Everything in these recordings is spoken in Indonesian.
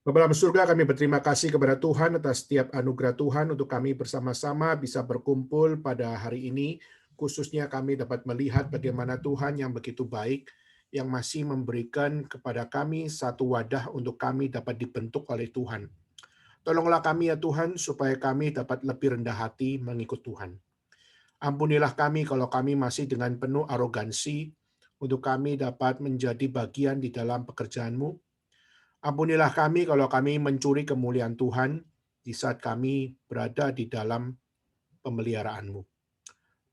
Bapa dalam surga, kami berterima kasih kepada Tuhan atas setiap anugerah Tuhan untuk kami bersama-sama bisa berkumpul pada hari ini. Khususnya kami dapat melihat bagaimana Tuhan yang begitu baik, yang masih memberikan kepada kami satu wadah untuk kami dapat dibentuk oleh Tuhan. Tolonglah kami ya Tuhan, supaya kami dapat lebih rendah hati mengikut Tuhan. Ampunilah kami kalau kami masih dengan penuh arogansi, untuk kami dapat menjadi bagian di dalam pekerjaan-Mu. Ampunilah kami kalau kami mencuri kemuliaan Tuhan di saat kami berada di dalam pemeliharaan-Mu.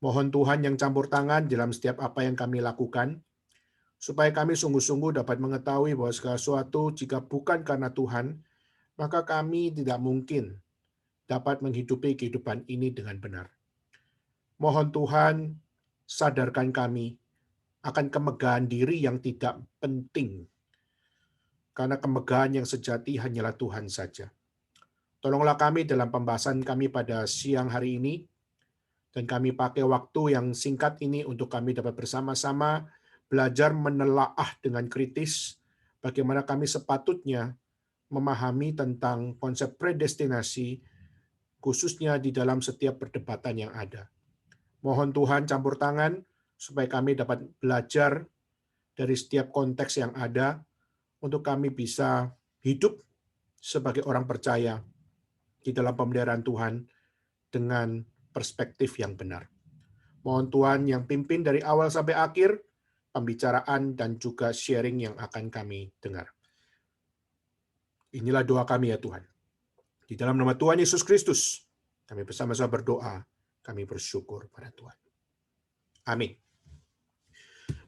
Mohon Tuhan yang campur tangan dalam setiap apa yang kami lakukan, supaya kami sungguh-sungguh dapat mengetahui bahwa segala sesuatu jika bukan karena Tuhan, maka kami tidak mungkin dapat menghidupi kehidupan ini dengan benar. Mohon Tuhan sadarkan kami akan kemegahan diri yang tidak penting, karena kemegahan yang sejati hanyalah Tuhan saja. Tolonglah kami dalam pembahasan kami pada siang hari ini, dan kami pakai waktu yang singkat ini untuk kami dapat bersama-sama belajar menelaah dengan kritis bagaimana kami sepatutnya memahami tentang konsep predestinasi, khususnya di dalam setiap perdebatan yang ada. Mohon Tuhan campur tangan, supaya kami dapat belajar dari setiap konteks yang ada, untuk kami bisa hidup sebagai orang percaya di dalam pemeliharaan Tuhan dengan perspektif yang benar. Mohon Tuhan yang pimpin dari awal sampai akhir pembicaraan dan juga sharing yang akan kami dengar. Inilah doa kami ya Tuhan. Di dalam nama Tuhan Yesus Kristus, kami bersama-sama berdoa, kami bersyukur pada Tuhan. Amin.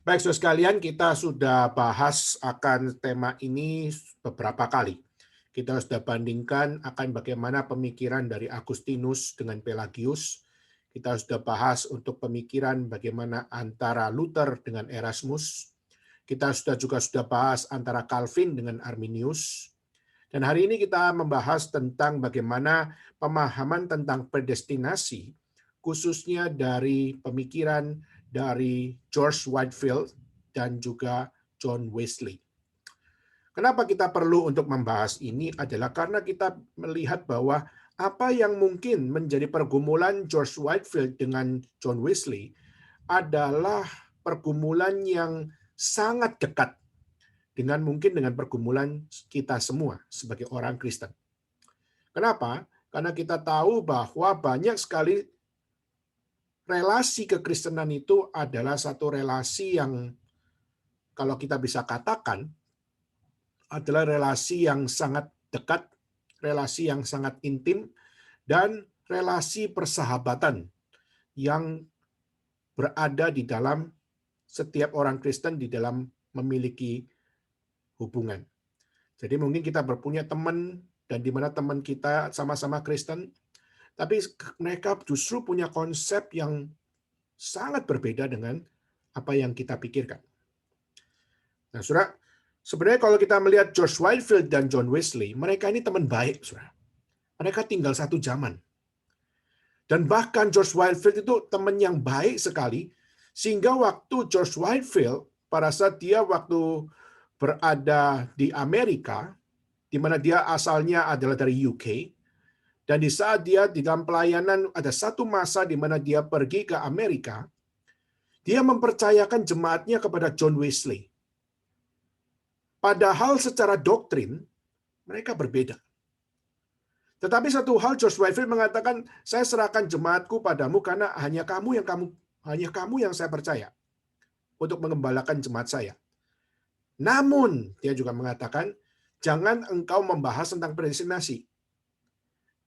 Baik, saudara sekalian, kita sudah bahas akan tema ini beberapa kali. Kita sudah bandingkan akan bagaimana pemikiran dari Agustinus dengan Pelagius. Kita sudah bahas untuk pemikiran bagaimana antara Luther dengan Erasmus. Kita juga sudah bahas antara Calvin dengan Arminius. Dan hari ini kita membahas tentang bagaimana pemahaman tentang predestinasi, khususnya dari pemikiran dari George Whitefield dan juga John Wesley. Kenapa kita perlu untuk membahas ini adalah karena kita melihat bahwa apa yang mungkin menjadi pergumulan George Whitefield dengan John Wesley adalah pergumulan yang sangat dekat dengan pergumulan kita semua sebagai orang Kristen. Kenapa? Karena kita tahu bahwa banyak sekali relasi kekristenan itu adalah satu relasi yang kalau kita bisa katakan adalah relasi yang sangat dekat, relasi yang sangat intim, dan relasi persahabatan yang berada di dalam setiap orang Kristen di dalam memiliki hubungan. Jadi mungkin kita berpunya teman, dan di mana teman kita sama-sama Kristen, tapi mereka justru punya konsep yang sangat berbeda dengan apa yang kita pikirkan. Nah, saudara, sebenarnya kalau kita melihat George Whitefield dan John Wesley, mereka ini teman baik, saudara. Mereka tinggal satu zaman. Dan bahkan George Whitefield itu teman yang baik sekali, sehingga waktu George Whitefield, pada saat dia waktu berada di Amerika, di mana dia asalnya adalah dari UK, dan di saat dia di dalam pelayanan ada satu masa di mana dia pergi ke Amerika, dia mempercayakan jemaatnya kepada John Wesley. Padahal secara doktrin, mereka berbeda. Tetapi satu hal George Whitefield mengatakan, saya serahkan jemaatku padamu karena hanya kamu yang saya percaya untuk mengembalakan jemaat saya. Namun, dia juga mengatakan, jangan engkau membahas tentang predestinasi.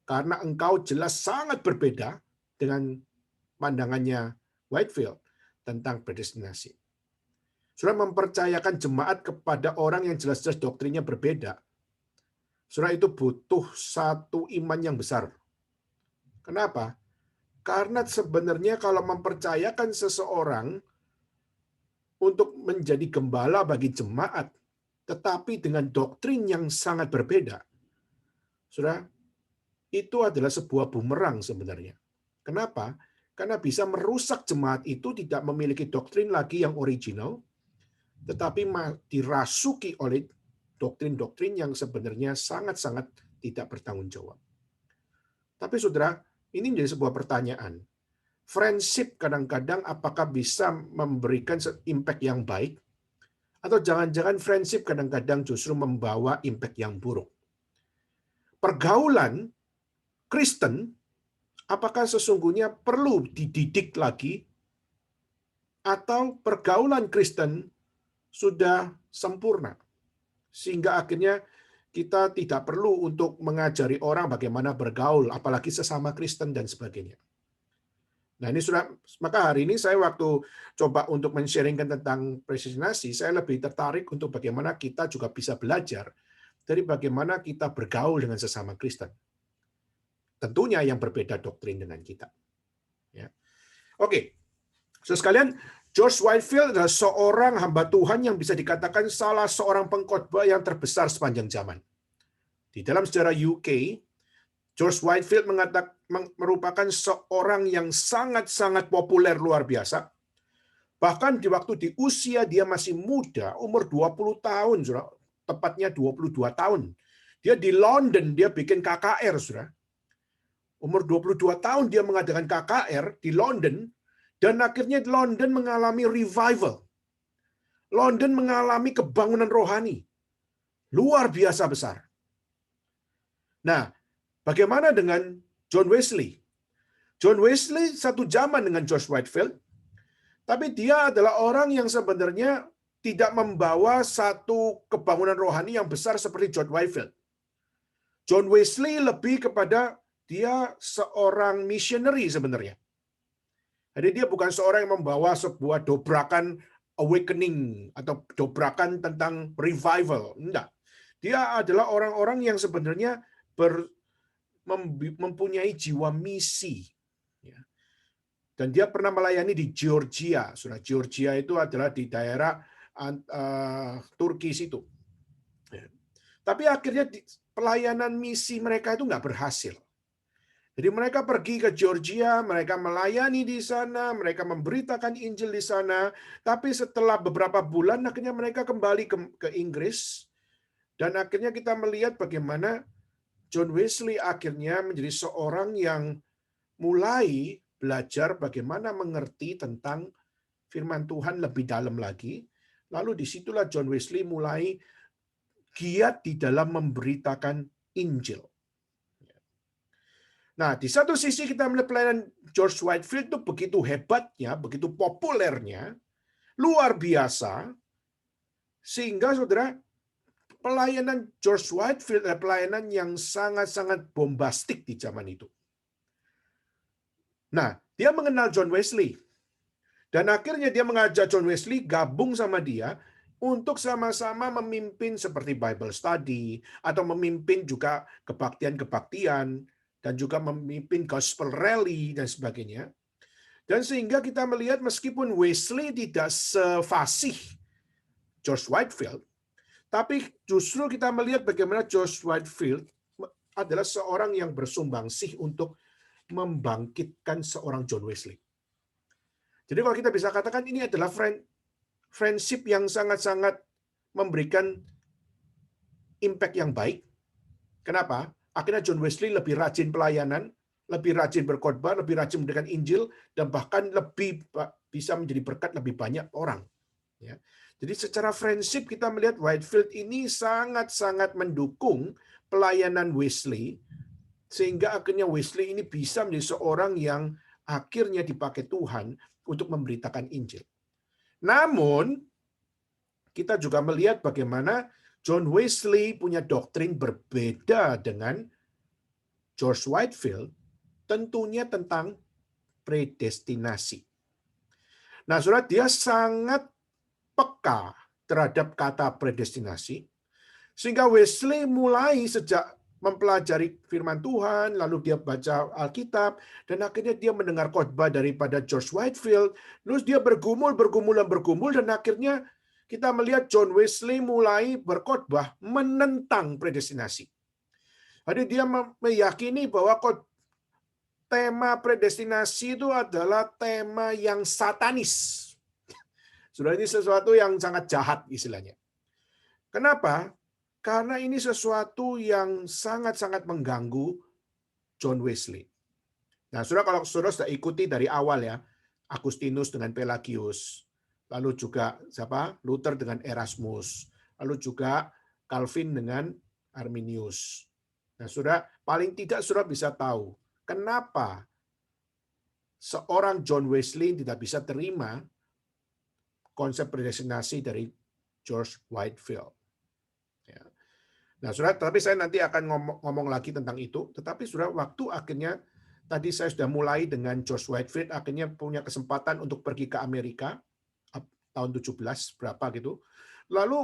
Karena engkau jelas sangat berbeda dengan pandangannya Whitefield tentang predestinasi. Saudara mempercayakan jemaat kepada orang yang jelas-jelas doktrinnya berbeda. Saudara itu butuh satu iman yang besar. Kenapa? Karena sebenarnya kalau mempercayakan seseorang untuk menjadi gembala bagi jemaat, tetapi dengan doktrin yang sangat berbeda, saudara, itu adalah sebuah bumerang sebenarnya. Kenapa? Karena bisa merusak jemaat itu tidak memiliki doktrin lagi yang original, tetapi dirasuki oleh doktrin-doktrin yang sebenarnya sangat-sangat tidak bertanggung jawab. Tapi saudara, ini menjadi sebuah pertanyaan. Friendship kadang-kadang apakah bisa memberikan impact yang baik? Atau jangan-jangan friendship kadang-kadang justru membawa impact yang buruk? Pergaulan Kristen, apakah sesungguhnya perlu dididik lagi? Atau pergaulan Kristen sudah sempurna? Sehingga akhirnya kita tidak perlu untuk mengajari orang bagaimana bergaul, apalagi sesama Kristen dan sebagainya. Nah, ini sudah, maka hari ini saya waktu coba untuk men-sharingkan tentang predestinasi, saya lebih tertarik untuk bagaimana kita juga bisa belajar dari bagaimana kita bergaul dengan sesama Kristen. Tentunya yang berbeda doktrin dengan kita. Ya. Oke, so sekalian, George Whitefield adalah seorang hamba Tuhan yang bisa dikatakan salah seorang pengkhotbah yang terbesar sepanjang zaman. Di dalam sejarah UK, George Whitefield merupakan seorang yang sangat-sangat populer luar biasa. Bahkan di usia dia masih muda, umur 20 tahun, saudara, tepatnya 22 tahun. Dia di London, dia bikin KKR, saudara. Umur 22 tahun dia mengadakan KKR di London, dan akhirnya London mengalami revival. London mengalami kebangunan rohani. Luar biasa besar. Nah, bagaimana dengan John Wesley? John Wesley satu zaman dengan George Whitefield, tapi dia adalah orang yang sebenarnya tidak membawa satu kebangunan rohani yang besar seperti John Whitefield. John Wesley lebih kepada dia seorang missionary sebenarnya. Jadi dia bukan seorang yang membawa sebuah dobrakan awakening atau dobrakan tentang revival. Enggak. Dia adalah orang-orang yang sebenarnya mempunyai jiwa misi. Dan dia pernah melayani di Georgia. Georgia itu adalah di daerah Turki situ. Tapi akhirnya pelayanan misi mereka itu nggak berhasil. Jadi mereka pergi ke Georgia, mereka melayani di sana, mereka memberitakan Injil di sana. Tapi setelah beberapa bulan, akhirnya mereka kembali ke Inggris. Dan akhirnya kita melihat bagaimana John Wesley akhirnya menjadi seorang yang mulai belajar bagaimana mengerti tentang firman Tuhan lebih dalam lagi. Lalu disitulah John Wesley mulai giat di dalam memberitakan Injil. Nah, di satu sisi kita melihat pelayanan George Whitefield itu begitu hebatnya, begitu populernya, luar biasa, sehingga saudara, pelayanan George Whitefield adalah pelayanan yang sangat-sangat bombastik di zaman itu. Nah, dia mengenal John Wesley. Dan akhirnya dia mengajak John Wesley gabung sama dia untuk sama-sama memimpin seperti Bible study, atau memimpin juga kebaktian-kebaktian, dan juga memimpin gospel rally dan sebagainya. Dan sehingga kita melihat meskipun Wesley tidak sefasih George Whitefield, tapi justru kita melihat bagaimana George Whitefield adalah seorang yang bersumbangsih untuk membangkitkan seorang John Wesley. Jadi kalau kita bisa katakan ini adalah friendship yang sangat-sangat memberikan impact yang baik. Kenapa? Akhirnya John Wesley lebih rajin pelayanan, lebih rajin berkhotbah, lebih rajin memberikan Injil, dan bahkan lebih bisa menjadi berkat lebih banyak orang. Ya. Jadi secara friendship kita melihat Whitefield ini sangat-sangat mendukung pelayanan Wesley, sehingga akhirnya Wesley ini bisa menjadi seorang yang akhirnya dipakai Tuhan untuk memberitakan Injil. Namun, kita juga melihat bagaimana John Wesley punya doktrin berbeda dengan George Whitefield, tentunya tentang predestinasi. Nah, saudara, dia sangat peka terhadap kata predestinasi, sehingga Wesley mulai sejak mempelajari firman Tuhan, lalu dia baca Alkitab, dan akhirnya dia mendengar khotbah daripada George Whitefield, terus dia bergumul, dan akhirnya kita melihat John Wesley mulai berkhotbah menentang predestinasi. Jadi dia meyakini bahwa tema predestinasi itu adalah tema yang satanis. Sudah, ini sesuatu yang sangat jahat istilahnya. Kenapa? Karena ini sesuatu yang sangat-sangat mengganggu John Wesley. Nah, saudara, kalau saudara sudah ikuti dari awal ya, Agustinus dengan Pelagius, lalu juga siapa? Luther dengan Erasmus, lalu juga Calvin dengan Arminius. Nah, saudara, paling tidak saudara bisa tahu kenapa seorang John Wesley tidak bisa terima konsep predestinasi dari George Whitefield. Ya. Nah, saudara, tapi saya nanti akan ngomong lagi tentang itu. Tetapi saudara, waktu akhirnya tadi saya sudah mulai dengan George Whitefield, akhirnya punya kesempatan untuk pergi ke Amerika tahun 17 berapa gitu. Lalu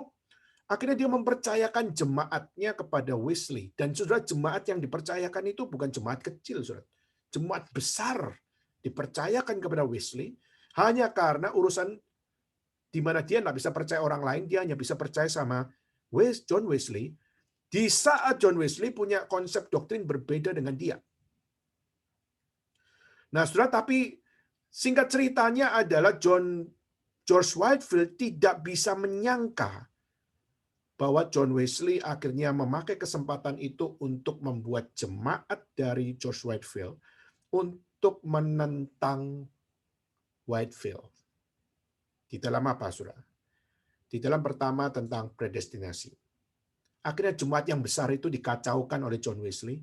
akhirnya dia mempercayakan jemaatnya kepada Wesley, dan saudara, jemaat yang dipercayakan itu bukan jemaat kecil, saudara. Jemaat besar dipercayakan kepada Wesley hanya karena urusan di mana dia nggak bisa percaya orang lain, dia hanya bisa percaya sama John Wesley. Di saat John Wesley punya konsep doktrin berbeda dengan dia. Nah, saudara, tapi singkat ceritanya adalah George Whitefield tidak bisa menyangka bahwa John Wesley akhirnya memakai kesempatan itu untuk membuat jemaat dari George Whitefield untuk menentang Whitefield. Di dalam apa, saudara? Di dalam pertama tentang predestinasi. Akhirnya jemaat yang besar itu dikacaukan oleh John Wesley,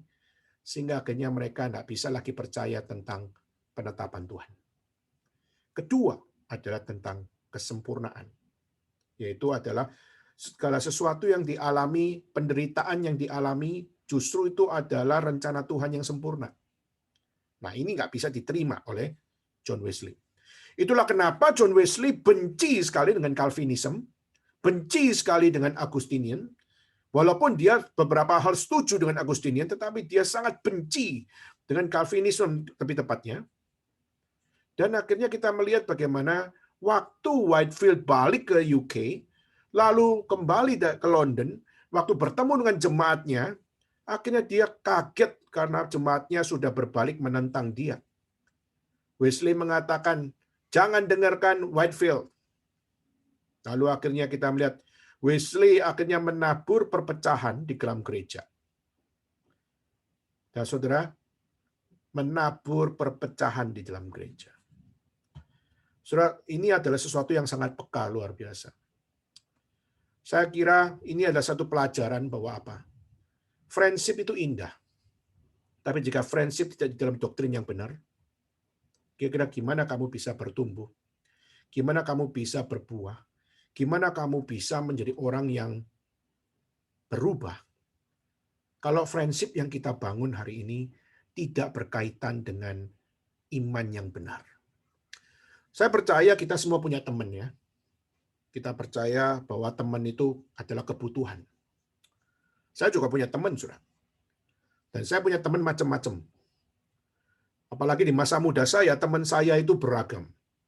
sehingga akhirnya mereka tidak bisa lagi percaya tentang penetapan Tuhan. Kedua adalah tentang kesempurnaan, yaitu adalah segala sesuatu yang dialami, penderitaan yang dialami, justru itu adalah rencana Tuhan yang sempurna. Nah, ini nggak bisa diterima oleh John Wesley. Itulah kenapa John Wesley benci sekali dengan Calvinism, benci sekali dengan Augustinian. Walaupun dia beberapa hal setuju dengan Agustinian, tetapi dia sangat benci dengan Calvinism lebih tepatnya. Dan akhirnya kita melihat bagaimana waktu Whitefield balik ke UK, lalu kembali ke London, waktu bertemu dengan jemaatnya, akhirnya dia kaget karena jemaatnya sudah berbalik menentang dia. Wesley mengatakan, jangan dengarkan Whitefield. Lalu akhirnya kita melihat Wesley akhirnya menabur perpecahan di dalam gereja. Dan saudara, menabur perpecahan di dalam gereja. Saudara, ini adalah sesuatu yang sangat peka, luar biasa. Saya kira ini adalah satu pelajaran bahwa apa? Friendship itu indah. Tapi jika friendship tidak di dalam doktrin yang benar, kira-kira gimana kamu bisa bertumbuh? Gimana kamu bisa berbuah? Gimana kamu bisa menjadi orang yang berubah kalau friendship yang kita bangun hari ini tidak berkaitan dengan iman yang benar? Saya percaya kita semua punya teman ya. Kita percaya bahwa teman itu adalah kebutuhan. Saya juga punya teman, saudara. Dan saya punya teman macam-macam. Apalagi di masa muda saya, teman saya itu beragam.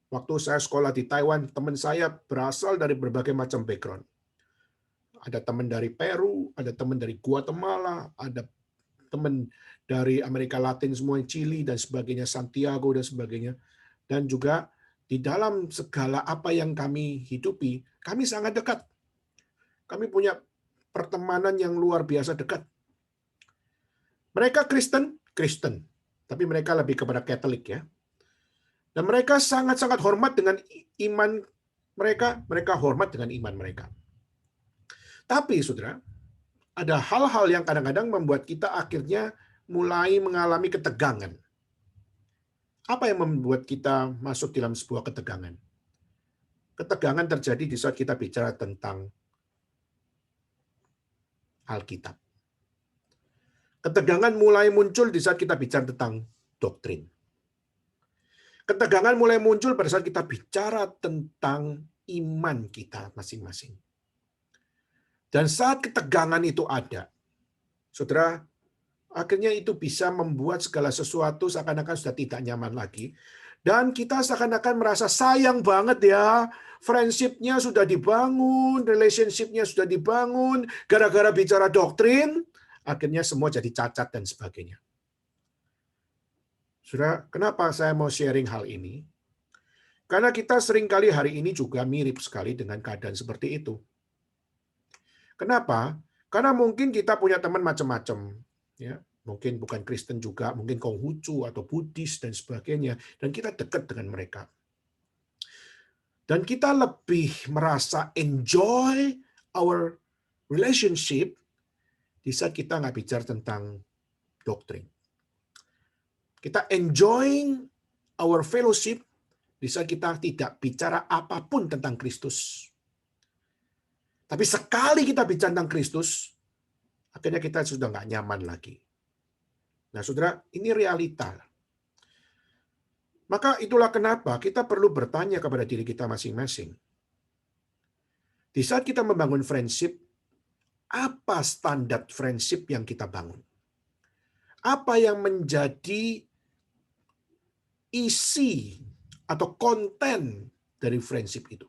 Waktu saya sekolah di Taiwan, teman saya berasal dari berbagai macam background. Ada teman dari Peru, ada teman dari Guatemala, ada teman dari Amerika Latin semua, Chili dan sebagainya, Santiago dan sebagainya. Dan juga di dalam segala apa yang kami hidupi, kami sangat dekat. Kami punya pertemanan yang luar biasa dekat. Mereka Kristen, tapi mereka lebih kepada Katolik ya. Dan mereka sangat-sangat hormat dengan iman mereka hormat dengan iman mereka. Tapi saudara, ada hal-hal yang kadang-kadang membuat kita akhirnya mulai mengalami ketegangan. Apa yang membuat kita masuk dalam sebuah ketegangan? Ketegangan terjadi di saat kita bicara tentang Alkitab. Ketegangan mulai muncul di saat kita bicara tentang doktrin. Ketegangan mulai muncul pada saat kita bicara tentang iman kita masing-masing. Dan saat ketegangan itu ada, saudara, akhirnya itu bisa membuat segala sesuatu seakan-akan sudah tidak nyaman lagi. Dan kita seakan-akan merasa sayang banget ya, friendship-nya sudah dibangun, relationship-nya sudah dibangun, gara-gara bicara doktrin, akhirnya semua jadi cacat dan sebagainya. Saudara, kenapa saya mau sharing hal ini? Karena kita seringkali hari ini juga mirip sekali dengan keadaan seperti itu. Kenapa? Karena mungkin kita punya teman macam-macam, ya. Mungkin bukan Kristen juga, mungkin Konghucu atau Buddhis dan sebagainya, dan kita dekat dengan mereka. Dan kita lebih merasa enjoy our relationship di saat kita nggak bicara tentang doktrin. Kita enjoying our fellowship di saat kita tidak bicara apapun tentang Kristus. Tapi sekali kita bicara tentang Kristus, akhirnya kita sudah nggak nyaman lagi. Nah, saudara, ini realita. Maka itulah kenapa kita perlu bertanya kepada diri kita masing-masing. Di saat kita membangun friendship, apa standar friendship yang kita bangun? Apa yang menjadi isi atau konten dari friendship itu?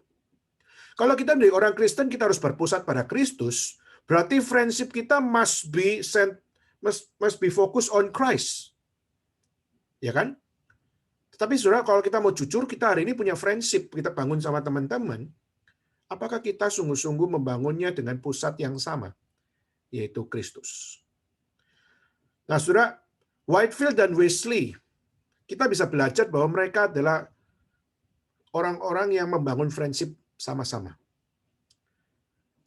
Kalau kita menjadi orang Kristen, kita harus berpusat pada Kristus, berarti friendship kita must be focus on Christ. Ya kan? Tetapi saudara, kalau kita mau jujur, kita hari ini punya friendship, kita bangun sama teman-teman, apakah kita sungguh-sungguh membangunnya dengan pusat yang sama, yaitu Kristus? Nah, saudara, Whitefield dan Wesley, kita bisa belajar bahwa mereka adalah orang-orang yang membangun friendship sama-sama.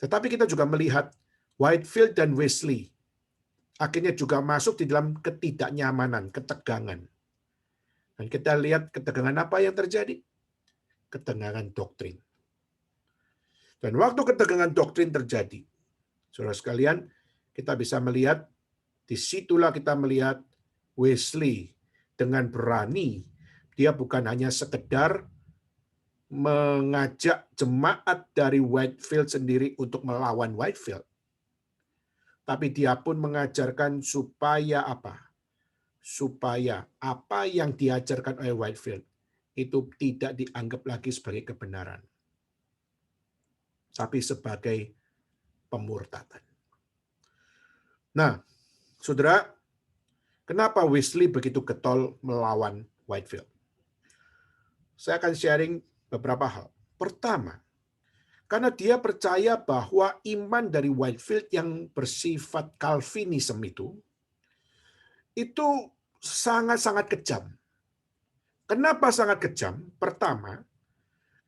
Tetapi kita juga melihat Whitefield dan Wesley akhirnya juga masuk di dalam ketidaknyamanan, ketegangan. Dan kita lihat ketegangan apa yang terjadi? Ketegangan doktrin. Dan waktu ketegangan doktrin terjadi, saudara sekalian, kita bisa melihat, disitulah kita melihat Wesley dengan berani, dia bukan hanya sekedar mengajak jemaat dari Whitefield sendiri untuk melawan Whitefield. Tapi dia pun mengajarkan supaya apa? Supaya apa yang diajarkan oleh Whitefield itu tidak dianggap lagi sebagai kebenaran, tapi sebagai pemurtadan. Nah, saudara, kenapa Wesley begitu getol melawan Whitefield? Saya akan sharing beberapa hal. Pertama, karena dia percaya bahwa iman dari Whitefield yang bersifat Calvinism itu sangat-sangat kejam. Kenapa sangat kejam? Pertama,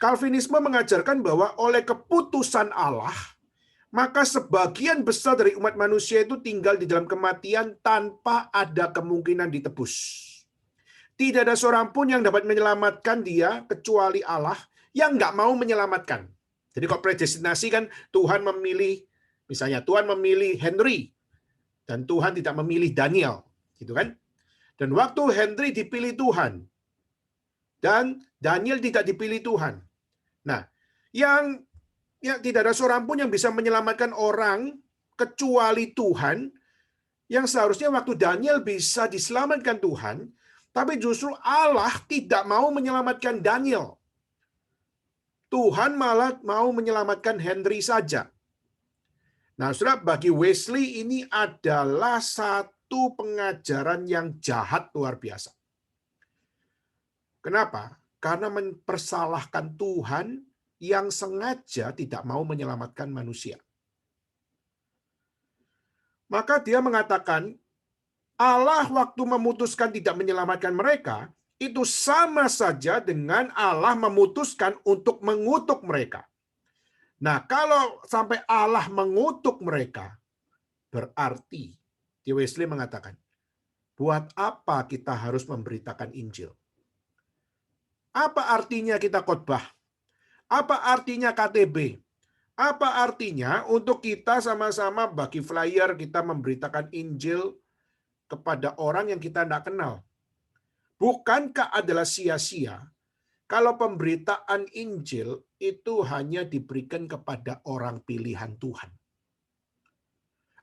Calvinisme mengajarkan bahwa oleh keputusan Allah, maka sebagian besar dari umat manusia itu tinggal di dalam kematian tanpa ada kemungkinan ditebus. Tidak ada seorang pun yang dapat menyelamatkan dia kecuali Allah yang nggak mau menyelamatkan. Jadi kalau predestinasi kan Tuhan memilih, misalnya Tuhan memilih Henry dan Tuhan tidak memilih Daniel, gitu kan? Dan waktu Henry dipilih Tuhan dan Daniel tidak dipilih Tuhan. Nah, yang tidak ada seorang pun yang bisa menyelamatkan orang kecuali Tuhan, yang seharusnya waktu Daniel bisa diselamatkan Tuhan, tapi justru Allah tidak mau menyelamatkan Daniel. Tuhan malah mau menyelamatkan Henry saja. Nah, saudara, bagi Wesley ini adalah satu pengajaran yang jahat luar biasa. Kenapa? Karena mempersalahkan Tuhan yang sengaja tidak mau menyelamatkan manusia. Maka dia mengatakan, Allah waktu memutuskan tidak menyelamatkan mereka, itu sama saja dengan Allah memutuskan untuk mengutuk mereka. Nah, kalau sampai Allah mengutuk mereka, berarti Wesley mengatakan, buat apa kita harus memberitakan Injil? Apa artinya kita khotbah? Apa artinya KTB? Apa artinya untuk kita sama-sama bagi flyer, kita memberitakan Injil kepada orang yang kita tidak kenal? Bukankah adalah sia-sia kalau pemberitaan Injil itu hanya diberikan kepada orang pilihan Tuhan?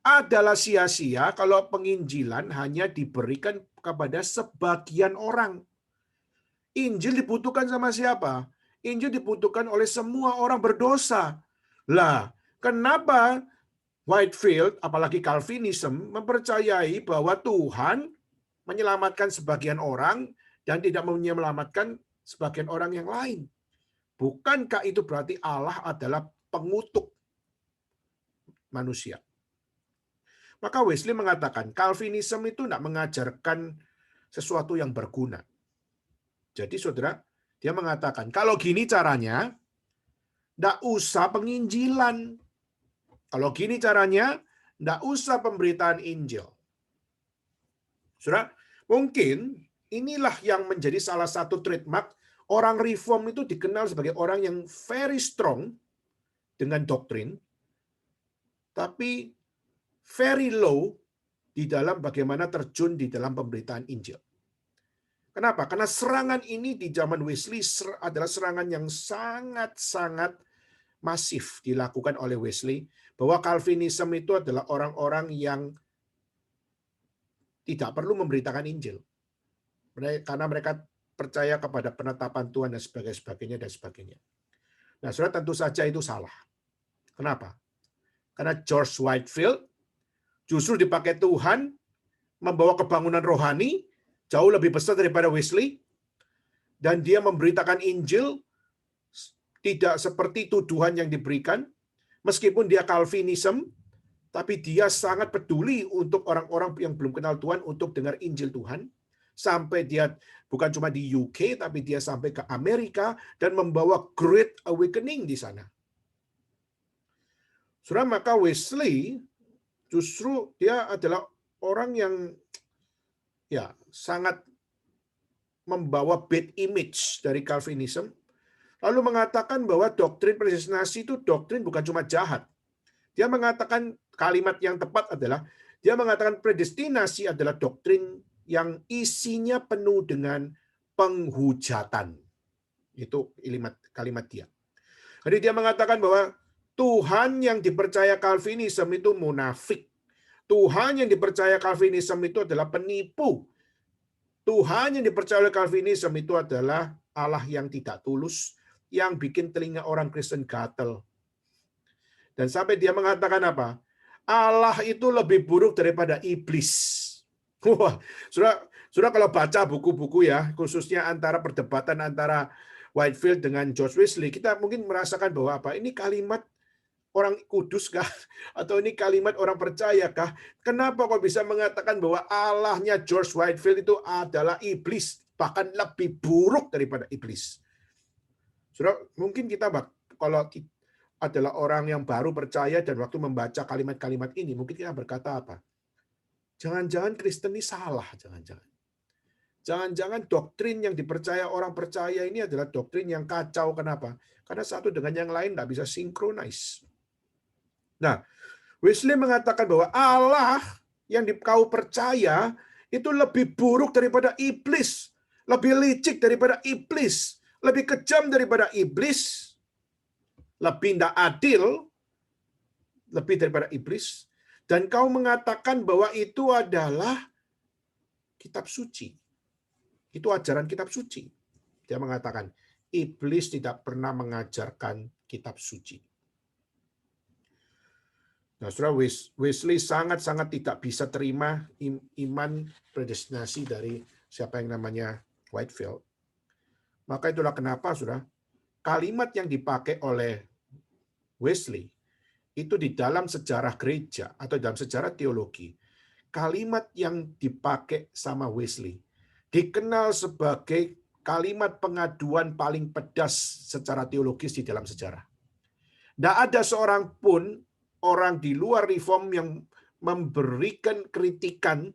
Adalah sia-sia kalau penginjilan hanya diberikan kepada sebagian orang. Injil dibutuhkan sama siapa? Injil dibutuhkan oleh semua orang berdosa. Lah, kenapa Whitefield, apalagi Calvinism, mempercayai bahwa Tuhan menyelamatkan sebagian orang dan tidak menyelamatkan sebagian orang yang lain? Bukankah itu berarti Allah adalah pengutuk manusia? Maka Wesley mengatakan Calvinism itu tidak mengajarkan sesuatu yang berguna. Jadi saudara, dia mengatakan kalau gini caranya, tidak usah penginjilan. Kalau gini caranya, tidak usah pemberitaan Injil. Saudara, mungkin inilah yang menjadi salah satu trademark orang reform itu dikenal sebagai orang yang very strong dengan doktrin, tapi very low di dalam bagaimana terjun di dalam pemberitaan Injil. Kenapa? Karena serangan ini di zaman Wesley adalah serangan yang sangat-sangat masif dilakukan oleh Wesley, bahwa Calvinism itu adalah orang-orang yang tidak perlu memberitakan Injil. Karena mereka percaya kepada penetapan Tuhan dan sebagainya dan sebagainya. Nah, saudara, tentu saja itu salah. Kenapa? Karena George Whitefield justru dipakai Tuhan membawa kebangunan rohani jauh lebih besar daripada Wesley, dan dia memberitakan Injil tidak seperti tuduhan yang diberikan, meskipun dia Calvinism, tapi dia sangat peduli untuk orang-orang yang belum kenal Tuhan untuk dengar Injil Tuhan, sampai dia bukan cuma di UK, tapi dia sampai ke Amerika dan membawa Great Awakening di sana. Saudara, maka Wesley justru dia adalah orang yang ya sangat membawa bad image dari Calvinism, lalu mengatakan bahwa doktrin predestinasi itu doktrin bukan cuma jahat. Dia mengatakan kalimat yang tepat adalah, dia mengatakan predestinasi adalah doktrin yang isinya penuh dengan penghujatan. Itu kalimat dia. Jadi dia mengatakan bahwa Tuhan yang dipercaya Calvinism itu munafik. Tuhan yang dipercaya Calvinism itu adalah penipu. Tuhan yang dipercaya oleh Calvinism itu adalah Allah yang tidak tulus, yang bikin telinga orang Kristen gatel. Dan sampai dia mengatakan apa? Allah itu lebih buruk daripada iblis. Wah, sudah kalau baca buku-buku ya, khususnya antara perdebatan antara Whitefield dengan George Wesley, kita mungkin merasakan bahwa apa? Ini kalimat orang kudus kah? Atau ini kalimat orang percaya kah? Kenapa kok bisa mengatakan bahwa Allahnya George Whitefield itu adalah iblis, bahkan lebih buruk daripada iblis? Sudah, mungkin kita kalau adalah orang yang baru percaya dan waktu membaca kalimat-kalimat ini, mungkin kita berkata apa? Jangan-jangan Kristen ini salah, jangan-jangan. Jangan-jangan doktrin yang dipercaya orang percaya ini adalah doktrin yang kacau. Kenapa? Karena satu dengan yang lain nggak bisa sinkronis. Nah, Wesley mengatakan bahwa Allah yang kau percaya itu lebih buruk daripada iblis, lebih licik daripada iblis, lebih kejam daripada iblis, lebih tidak adil, lebih daripada iblis, dan kau mengatakan bahwa itu adalah kitab suci. Itu ajaran kitab suci. Dia mengatakan, iblis tidak pernah mengajarkan kitab suci. Nah, saudara, Wesley sangat-sangat tidak bisa terima iman predestinasi dari siapa yang namanya Whitefield. Maka itulah kenapa, saudara, kalimat yang dipakai oleh Wesley itu di dalam sejarah gereja atau dalam sejarah teologi, kalimat yang dipakai sama Wesley dikenal sebagai kalimat pengaduan paling pedas secara teologis di dalam sejarah. Tidak ada seorang pun orang di luar reform yang memberikan kritikan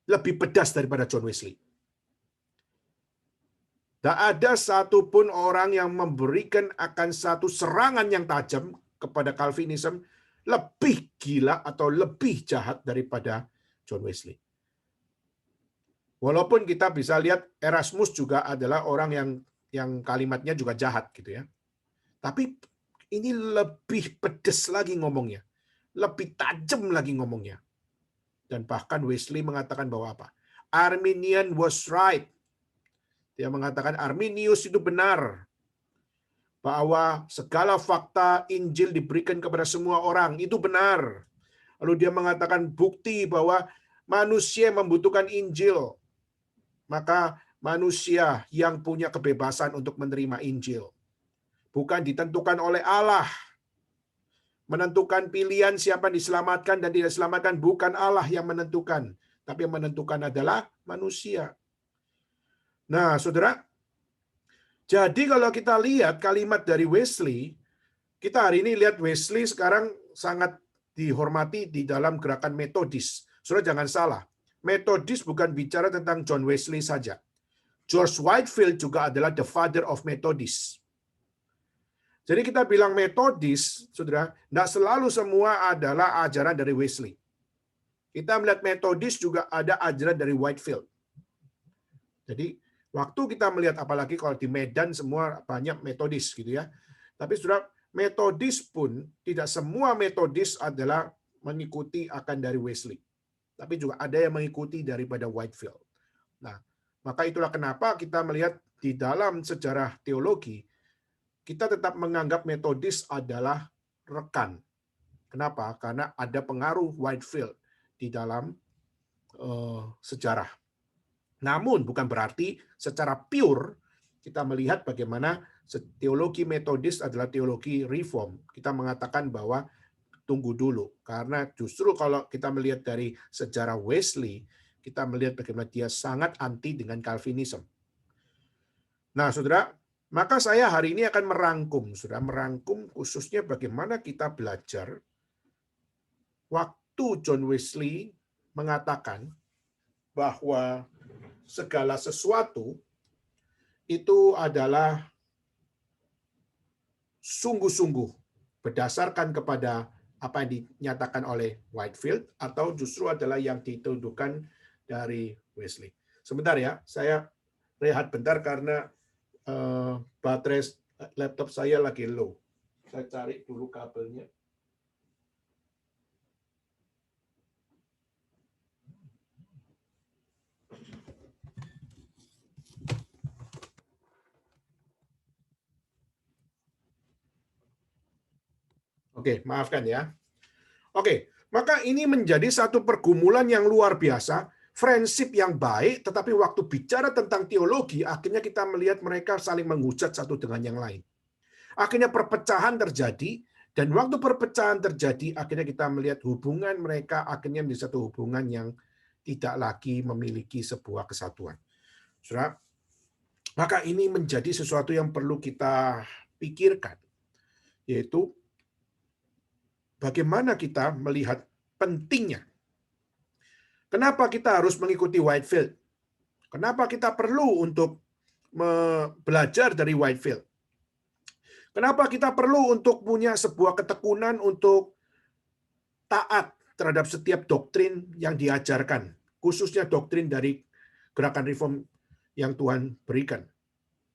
lebih pedas daripada John Wesley. Tidak ada satupun orang yang memberikan akan satu serangan yang tajam kepada Calvinism lebih gila atau lebih jahat daripada John Wesley. Walaupun kita bisa lihat Erasmus juga adalah orang yang kalimatnya juga jahat gitu ya. Tapi ini lebih pedas lagi ngomongnya. Lebih tajam lagi ngomongnya. Dan bahkan Wesley mengatakan bahwa apa? Arminian was right. Dia mengatakan Arminius itu benar. Bahwa segala fakta Injil diberikan kepada semua orang. Itu benar. Lalu dia mengatakan bukti bahwa manusia membutuhkan Injil. Maka manusia yang punya kebebasan untuk menerima Injil. Bukan ditentukan oleh Allah. Menentukan pilihan siapa yang diselamatkan dan tidak diselamatkan bukan Allah yang menentukan, tapi yang menentukan adalah manusia. Nah, saudara, jadi kalau kita lihat kalimat dari Wesley, kita hari ini lihat Wesley sekarang sangat dihormati di dalam gerakan metodis. Saudara jangan salah, metodis bukan bicara tentang John Wesley saja. George Whitefield juga adalah the father of Methodist. Jadi kita bilang metodis, saudara, tidak selalu semua adalah ajaran dari Wesley. Kita melihat metodis juga ada ajaran dari Whitefield. Jadi waktu kita melihat, apalagi kalau di Medan semua banyak metodis gitu ya. Tapi saudara, metodis pun tidak semua metodis adalah mengikuti akan dari Wesley. Tapi juga ada yang mengikuti daripada Whitefield. Nah, maka itulah kenapa kita melihat di dalam sejarah teologi, kita tetap menganggap metodis adalah rekan. Kenapa? Karena ada pengaruh Whitefield di dalam sejarah. Namun bukan berarti secara pure kita melihat bagaimana teologi metodis adalah teologi reform. Kita mengatakan bahwa tunggu dulu, karena justru kalau kita melihat dari sejarah Wesley, kita melihat bagaimana dia sangat anti dengan Calvinism. Nah, saudara, maka saya hari ini akan merangkum khususnya bagaimana kita belajar waktu John Wesley mengatakan bahwa segala sesuatu itu adalah sungguh-sungguh berdasarkan kepada apa yang dinyatakan oleh Whitefield atau justru adalah yang dituduhkan dari Wesley. Sebentar ya, saya rehat bentar karena baterai laptop saya lagi low. Saya cari dulu kabelnya. Oke, maafkan ya. Oke, maka ini menjadi satu pergumulan yang luar biasa, friendship yang baik, tetapi waktu bicara tentang teologi, akhirnya kita melihat mereka saling menghujat satu dengan yang lain. Akhirnya perpecahan terjadi, dan waktu perpecahan terjadi, akhirnya kita melihat hubungan mereka akhirnya menjadi satu hubungan yang tidak lagi memiliki sebuah kesatuan. Saudara, maka ini menjadi sesuatu yang perlu kita pikirkan, yaitu bagaimana kita melihat pentingnya. Kenapa kita harus mengikuti Whitefield? Kenapa kita perlu untuk belajar dari Whitefield? Kenapa kita perlu untuk punya sebuah ketekunan untuk taat terhadap setiap doktrin yang diajarkan, khususnya doktrin dari gerakan reform yang Tuhan berikan?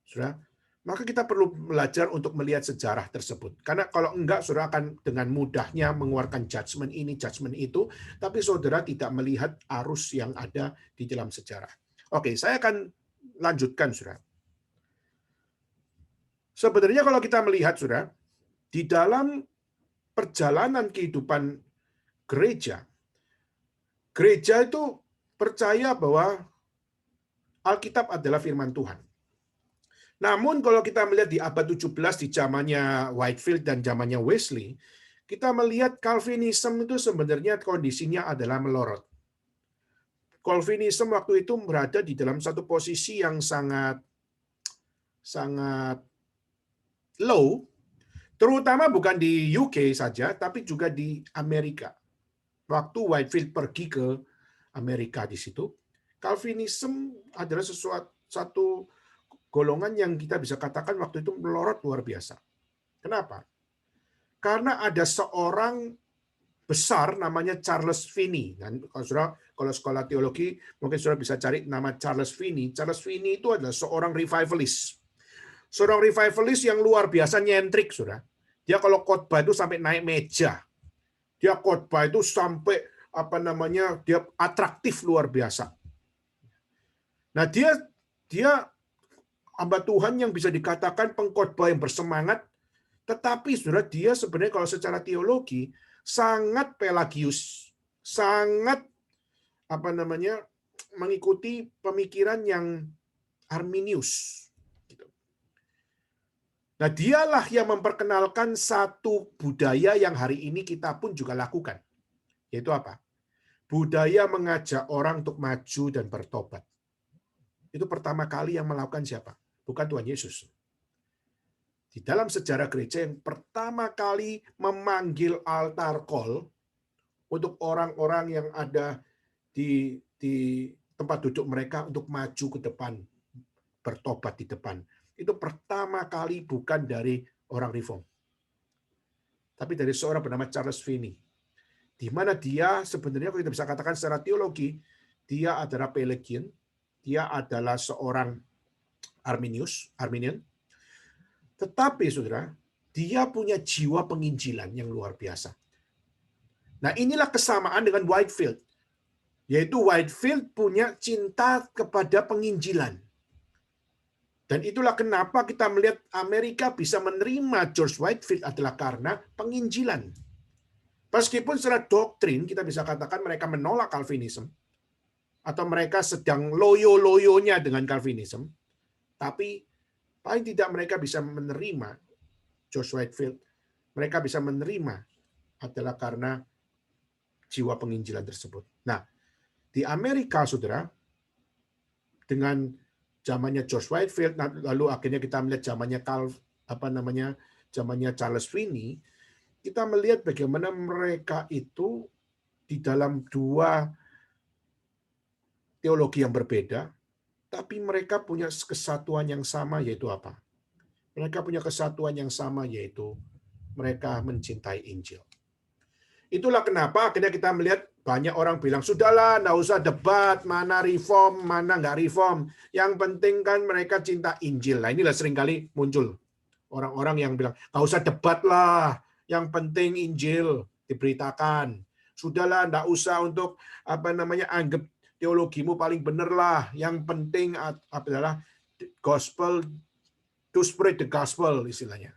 Saudara, maka kita perlu belajar untuk melihat sejarah tersebut. Karena kalau enggak, saudara akan dengan mudahnya mengeluarkan judgment ini, judgment itu, tapi saudara tidak melihat arus yang ada di dalam sejarah. Oke, saya akan lanjutkan, saudara. Sebenarnya kalau kita melihat, saudara, di dalam perjalanan kehidupan gereja itu percaya bahwa Alkitab adalah firman Tuhan. Namun kalau kita melihat di abad 17 di zamannya Whitefield dan zamannya Wesley, kita melihat Calvinism itu sebenarnya kondisinya adalah melorot. Calvinism waktu itu berada di dalam satu posisi yang sangat low, terutama bukan di UK saja, tapi juga di Amerika. Waktu Whitefield pergi ke Amerika di situ, Calvinism adalah satu golongan yang kita bisa katakan waktu itu melorot luar biasa. Kenapa? Karena ada seorang besar namanya Charles Finney. Dan kalau sekolah teologi, mungkin saudara bisa cari nama Charles Finney. Charles Finney itu adalah seorang revivalist. Seorang revivalist yang luar biasa nyentrik, saudara. Dia kalau khotbah itu sampai naik meja. Dia khotbah itu sampai dia atraktif luar biasa. Nah, dia hamba Tuhan yang bisa dikatakan pengkhotbah yang bersemangat, tetapi saudara, dia sebenarnya kalau secara teologi sangat Pelagius, sangat mengikuti pemikiran yang Arminius. Nah, dialah yang memperkenalkan satu budaya yang hari ini kita pun juga lakukan. Yaitu apa? Budaya mengajak orang untuk maju dan bertobat. Itu pertama kali yang melakukan siapa? Bukan Tuhan Yesus. Di dalam sejarah gereja yang pertama kali memanggil altar call untuk orang-orang yang ada di tempat duduk mereka untuk maju ke depan, bertobat di depan. Itu pertama kali bukan dari orang reform, tapi dari seorang bernama Charles Finney, di mana dia sebenarnya kalau kita bisa katakan secara teologi, dia adalah Pelagian, dia adalah seorang Arminian, tetapi saudara, dia punya jiwa penginjilan yang luar biasa. Nah, inilah kesamaan dengan Whitefield, yaitu Whitefield punya cinta kepada penginjilan. Dan itulah kenapa kita melihat Amerika bisa menerima George Whitefield adalah karena penginjilan. Meskipun secara doktrin kita bisa katakan mereka menolak Calvinism, atau mereka sedang loyo-loyonya dengan Calvinism, tapi paling tidak mereka bisa menerima George Whitefield. Mereka bisa menerima adalah karena jiwa penginjilan tersebut. Nah, di Amerika, saudara, dengan zamannya George Whitefield, lalu akhirnya kita melihat zamannya Charles Finney, kita melihat bagaimana mereka itu di dalam dua teologi yang berbeda, tapi mereka punya kesatuan yang sama, yaitu apa? Mereka punya kesatuan yang sama, yaitu mereka mencintai Injil. Itulah kenapa akhirnya kita melihat banyak orang bilang, sudahlah, nggak usah debat, mana reform, mana nggak reform. Yang penting kan mereka cinta Injil. Nah, inilah seringkali muncul orang-orang yang bilang, nggak usah debat lah, yang penting Injil diberitakan. Sudahlah, nggak usah untuk anggap teologimu paling benar lah. Yang penting adalah gospel, to spread the gospel istilahnya.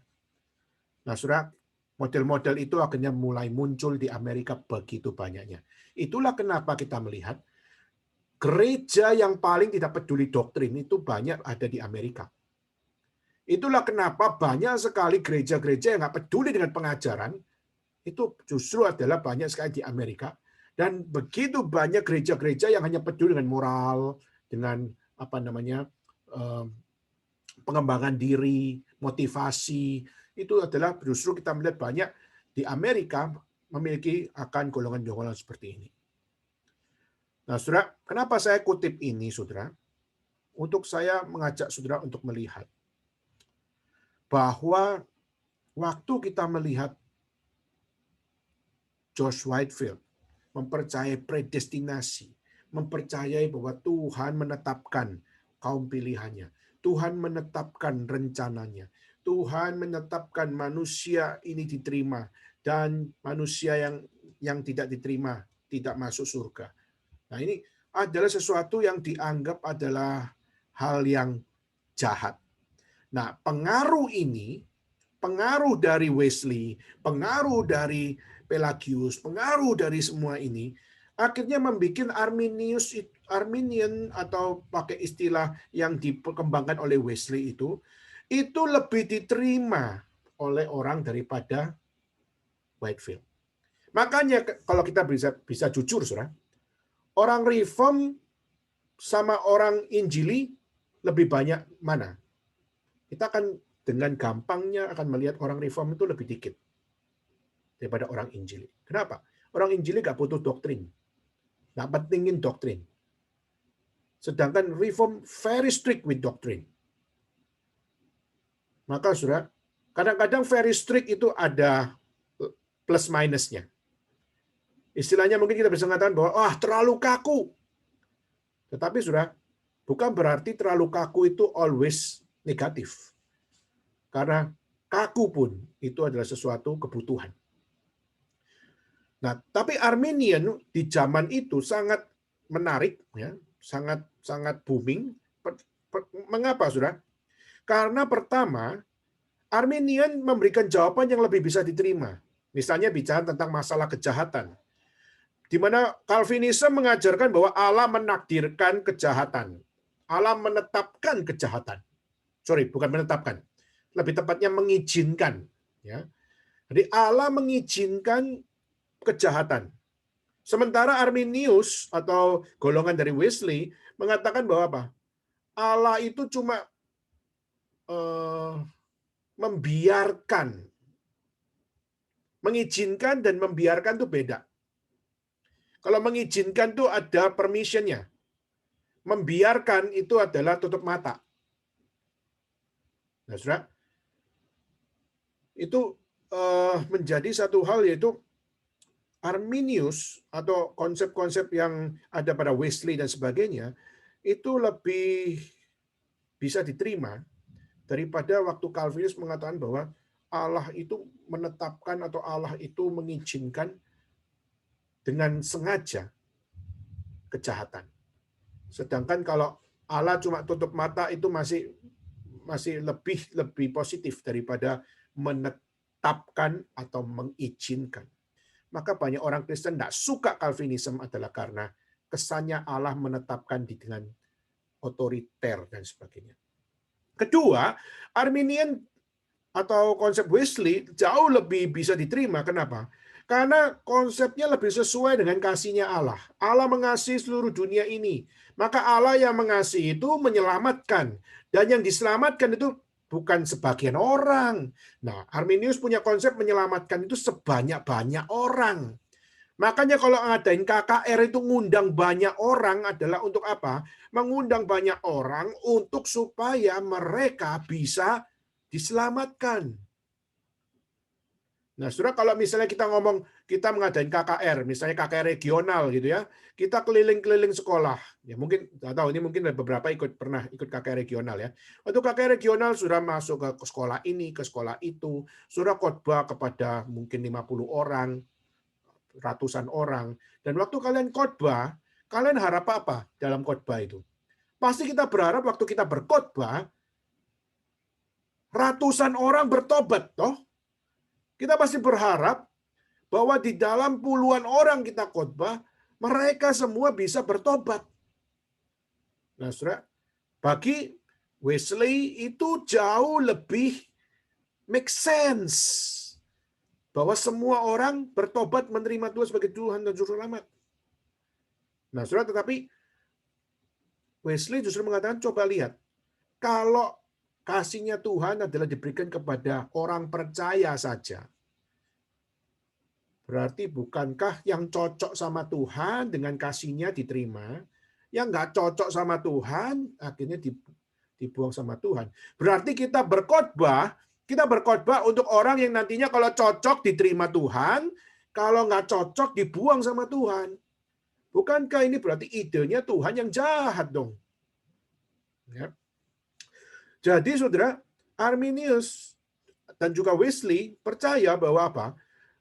Nah, saudara, model-model itu akhirnya mulai muncul di Amerika begitu banyaknya. Itulah kenapa kita melihat gereja yang paling tidak peduli doktrin itu banyak ada di Amerika. Itulah kenapa banyak sekali gereja-gereja yang nggak peduli dengan pengajaran, itu justru adalah banyak sekali di Amerika. Dan begitu banyak gereja-gereja yang hanya peduli dengan moral, dengan pengembangan diri, motivasi, itu adalah justru kita melihat banyak di Amerika memiliki akan golongan-golongan seperti ini. Nah, saudara, kenapa saya kutip ini, saudara? Untuk saya mengajak saudara untuk melihat bahwa waktu kita melihat George Whitefield mempercayai predestinasi, mempercayai bahwa Tuhan menetapkan kaum pilihannya, Tuhan menetapkan rencananya, Tuhan menetapkan manusia ini diterima dan manusia yang tidak diterima tidak masuk surga. Nah, ini adalah sesuatu yang dianggap adalah hal yang jahat. Nah, pengaruh ini, pengaruh dari Wesley, pengaruh dari Pelagius, pengaruh dari semua ini, akhirnya membuat Arminian atau pakai istilah yang dikembangkan oleh Wesley itu lebih diterima oleh orang daripada Whitefield. Makanya kalau kita bisa jujur, saudara, orang Reform sama orang Injili lebih banyak mana? Kita akan dengan gampangnya akan melihat orang Reform itu lebih dikit daripada orang Injili. Kenapa? Orang Injili nggak butuh doktrin, nggak pentingin doktrin. Sedangkan Reform very strict with doctrine. Maka saudara, kadang-kadang very strict itu ada plus minusnya. Istilahnya mungkin kita bisa mengatakan bahwa terlalu kaku. Tetapi saudara, bukan berarti terlalu kaku itu always negatif. Karena kaku pun itu adalah sesuatu kebutuhan. Nah, tapi Arminian di zaman itu sangat menarik, ya, sangat booming. Mengapa, saudara? Karena pertama, Arminian memberikan jawaban yang lebih bisa diterima. Misalnya bicara tentang masalah kejahatan. Di mana Calvinism mengajarkan bahwa Allah menakdirkan kejahatan. Allah menetapkan kejahatan. Sorry, bukan menetapkan. lebih tepatnya mengizinkan. Ya. Jadi Allah mengizinkan kejahatan. Sementara Arminius atau golongan dari Wesley mengatakan bahwa apa? Allah itu cuma eh, membiarkan. Mengizinkan dan membiarkan itu beda. Kalau mengizinkan itu ada permission-nya. Membiarkan itu adalah tutup mata. Nah, saudara, itu menjadi satu hal, yaitu Arminius atau konsep-konsep yang ada pada Wesley dan sebagainya, itu lebih bisa diterima daripada waktu Calvinus mengatakan bahwa Allah itu menetapkan atau Allah itu mengizinkan dengan sengaja kejahatan. Sedangkan kalau Allah cuma tutup mata itu masih lebih positif daripada menetapkan atau mengizinkan. Maka banyak orang Kristen tidak suka Calvinism adalah karena kesannya Allah menetapkan dengan otoriter dan sebagainya. Kedua, Arminian atau konsep Wesley jauh lebih bisa diterima. Kenapa? Karena konsepnya lebih sesuai dengan kasihnya Allah. Allah mengasihi seluruh dunia ini. Maka Allah yang mengasihi itu menyelamatkan. Dan yang diselamatkan itu bukan sebagian orang. Nah, Arminius punya konsep menyelamatkan itu sebanyak-banyak orang. Makanya kalau ngadain KKR itu ngundang banyak orang adalah untuk apa? Mengundang banyak orang untuk supaya mereka bisa diselamatkan. Nah, saudara, kalau misalnya kita ngomong, kita mengadain KKR, misalnya KKR regional gitu ya, kita keliling-keliling sekolah. Ya mungkin, nggak tahu, ini mungkin ada beberapa pernah ikut KKR regional ya. Waktu KKR regional sudah masuk ke sekolah ini, ke sekolah itu, sudah khotbah kepada mungkin 50 orang, ratusan orang. Dan waktu kalian khotbah, kalian harap apa dalam khotbah itu? Pasti kita berharap waktu kita berkhotbah, ratusan orang bertobat, toh? Kita pasti berharap bahwa di dalam puluhan orang kita khotbah, mereka semua bisa bertobat. Nah, saudara, bagi Wesley itu jauh lebih make sense bahwa semua orang bertobat menerima Tuhan sebagai Tuhan dan Juru Selamat. Nah, saudara, tetapi Wesley justru mengatakan, coba lihat, kalau kasihnya Tuhan adalah diberikan kepada orang percaya saja, berarti bukankah yang cocok sama Tuhan dengan kasihnya diterima, yang nggak cocok sama Tuhan akhirnya dibuang sama Tuhan. Berarti kita berkhotbah untuk orang yang nantinya kalau cocok diterima Tuhan, kalau nggak cocok dibuang sama Tuhan. Bukankah ini berarti idenya Tuhan yang jahat dong? Ya. Jadi saudara, Arminius dan juga Wesley percaya bahwa apa?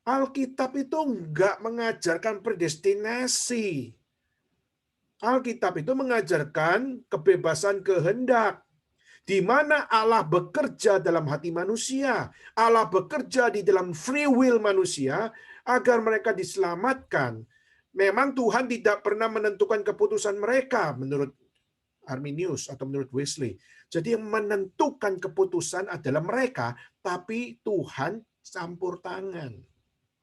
Alkitab itu enggak mengajarkan predestinasi. Alkitab itu mengajarkan kebebasan kehendak, di mana Allah bekerja dalam hati manusia. Allah bekerja di dalam free will manusia agar mereka diselamatkan. Memang Tuhan tidak pernah menentukan keputusan mereka menurut Arminius atau menurut Wesley. Jadi yang menentukan keputusan adalah mereka, tapi Tuhan campur tangan,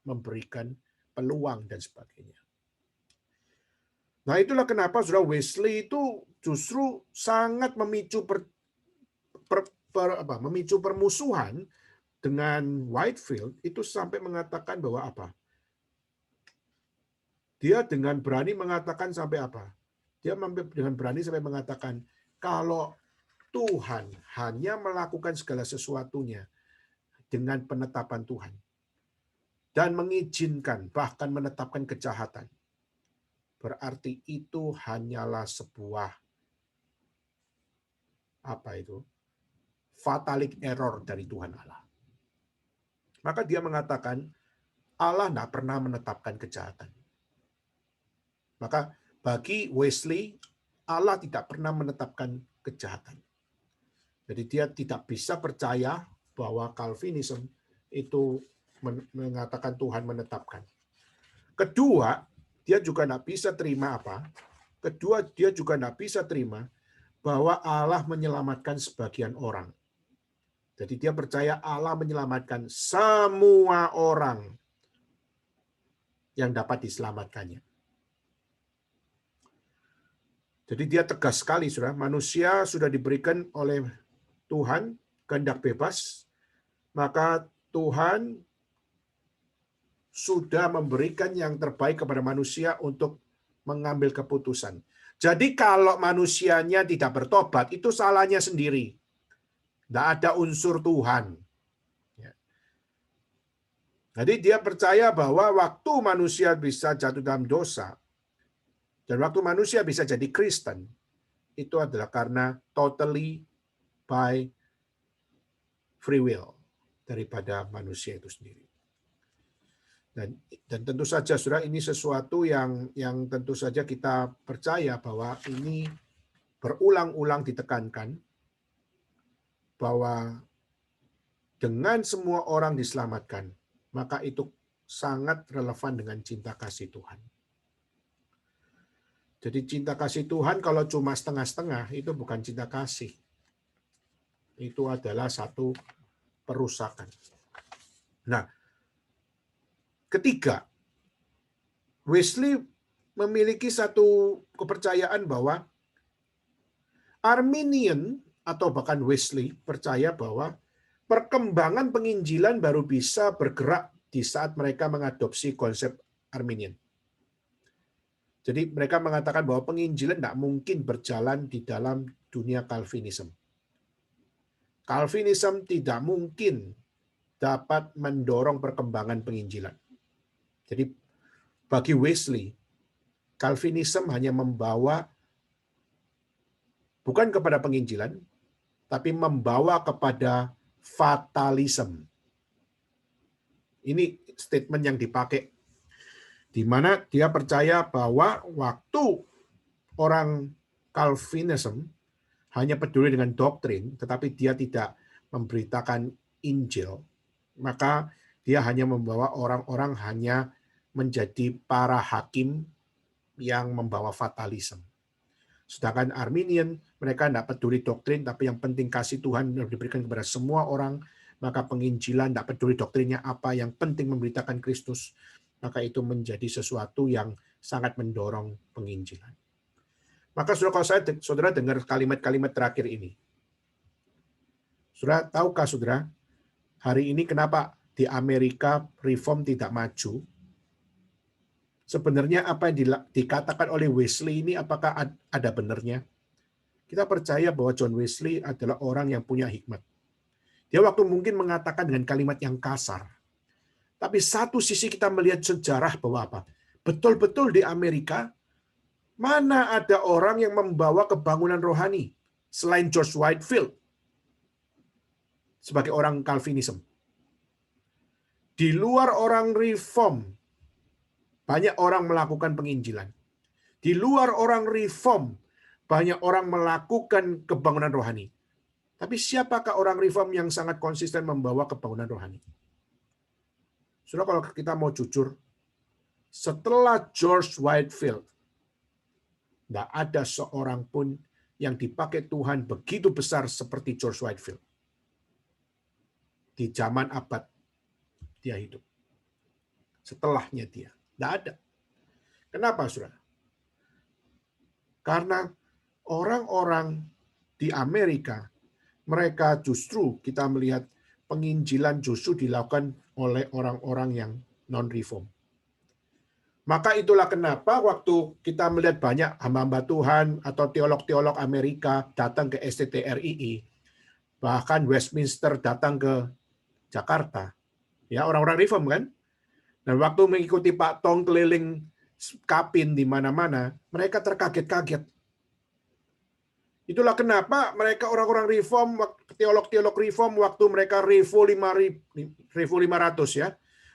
memberikan peluang dan sebagainya. Nah, itulah kenapa saudara Wesley itu justru sangat memicu memicu permusuhan dengan Whitefield, itu sampai mengatakan bahwa apa? Dia dengan berani mengatakan sampai apa? Dia dengan berani sampai mengatakan, kalau Tuhan hanya melakukan segala sesuatunya dengan penetapan Tuhan dan mengizinkan, bahkan menetapkan kejahatan, berarti itu hanyalah sebuah fatalik error dari Tuhan Allah. Maka dia mengatakan Allah tidak pernah menetapkan kejahatan. Maka bagi Wesley, Allah tidak pernah menetapkan kejahatan. Jadi dia tidak bisa percaya bahwa Calvinism itu mengatakan Tuhan menetapkan. Kedua, dia juga tidak bisa terima apa? Kedua, dia juga tidak bisa terima bahwa Allah menyelamatkan sebagian orang. Jadi dia percaya Allah menyelamatkan semua orang yang dapat diselamatkannya. Jadi dia tegas sekali, saudara. Manusia sudah diberikan oleh Tuhan kehendak bebas, maka Tuhan sudah memberikan yang terbaik kepada manusia untuk mengambil keputusan. Jadi kalau manusianya tidak bertobat, itu salahnya sendiri. Tidak ada unsur Tuhan. Jadi dia percaya bahwa waktu manusia bisa jatuh dalam dosa, dan waktu manusia bisa jadi Kristen, itu adalah karena totally by free will daripada manusia itu sendiri. Dan tentu saja, saudara, ini sesuatu yang tentu saja kita percaya bahwa ini berulang-ulang ditekankan bahwa dengan semua orang diselamatkan, maka itu sangat relevan dengan cinta kasih Tuhan. Jadi cinta kasih Tuhan kalau cuma setengah-setengah, itu bukan cinta kasih. Itu adalah satu perusakan. Nah, ketiga, Wesley memiliki satu kepercayaan bahwa Arminian atau bahkan Wesley percaya bahwa perkembangan penginjilan baru bisa bergerak di saat mereka mengadopsi konsep Arminian. Jadi mereka mengatakan bahwa penginjilan tidak mungkin berjalan di dalam dunia Calvinism. Calvinism tidak mungkin dapat mendorong perkembangan penginjilan. Jadi bagi Wesley, Calvinism hanya membawa bukan kepada penginjilan, tapi membawa kepada fatalism. Ini statement yang dipakai, di mana dia percaya bahwa waktu orang Calvinism hanya peduli dengan doktrin, tetapi dia tidak memberitakan Injil, maka dia hanya membawa orang-orang hanya menjadi para hakim yang membawa fatalism. Sedangkan Arminian, mereka tidak peduli doktrin, tapi yang penting kasih Tuhan yang diberikan kepada semua orang, maka penginjilan tidak peduli doktrinnya apa, yang penting memberitakan Kristus, maka itu menjadi sesuatu yang sangat mendorong penginjilan. Maka saudara, kalau saudara dengar kalimat-kalimat terakhir ini, saudara tahukah saudara, hari ini kenapa di Amerika reform tidak maju? Sebenarnya apa yang dikatakan oleh Wesley ini apakah ada benarnya? Kita percaya bahwa John Wesley adalah orang yang punya hikmat. Dia waktu mungkin mengatakan dengan kalimat yang kasar. Tapi satu sisi kita melihat sejarah bahwa apa? Betul-betul di Amerika, mana ada orang yang membawa kebangunan rohani selain George Whitefield sebagai orang Calvinism. Di luar orang reform, banyak orang melakukan penginjilan. Di luar orang reform, banyak orang melakukan kebangunan rohani. Tapi siapakah orang reform yang sangat konsisten membawa kebangunan rohani? Saudara, kalau kita mau jujur, setelah George Whitefield, tidak ada seorang pun yang dipakai Tuhan begitu besar seperti George Whitefield. Di zaman abad dia hidup. Setelahnya dia. Tidak ada. Kenapa, saudara? Karena orang-orang di Amerika, mereka justru kita melihat penginjilan justru dilakukan oleh orang-orang yang non-reform. Maka itulah kenapa waktu kita melihat banyak hamba-hamba Tuhan atau teolog-teolog Amerika datang ke STTRII, bahkan Westminster datang ke Jakarta, ya orang-orang reform kan? Dan waktu mengikuti Pak Tong keliling kapin di mana-mana, mereka terkaget-kaget. Itulah kenapa mereka orang-orang reform, teolog-teolog reform waktu mereka Revo 500 ya.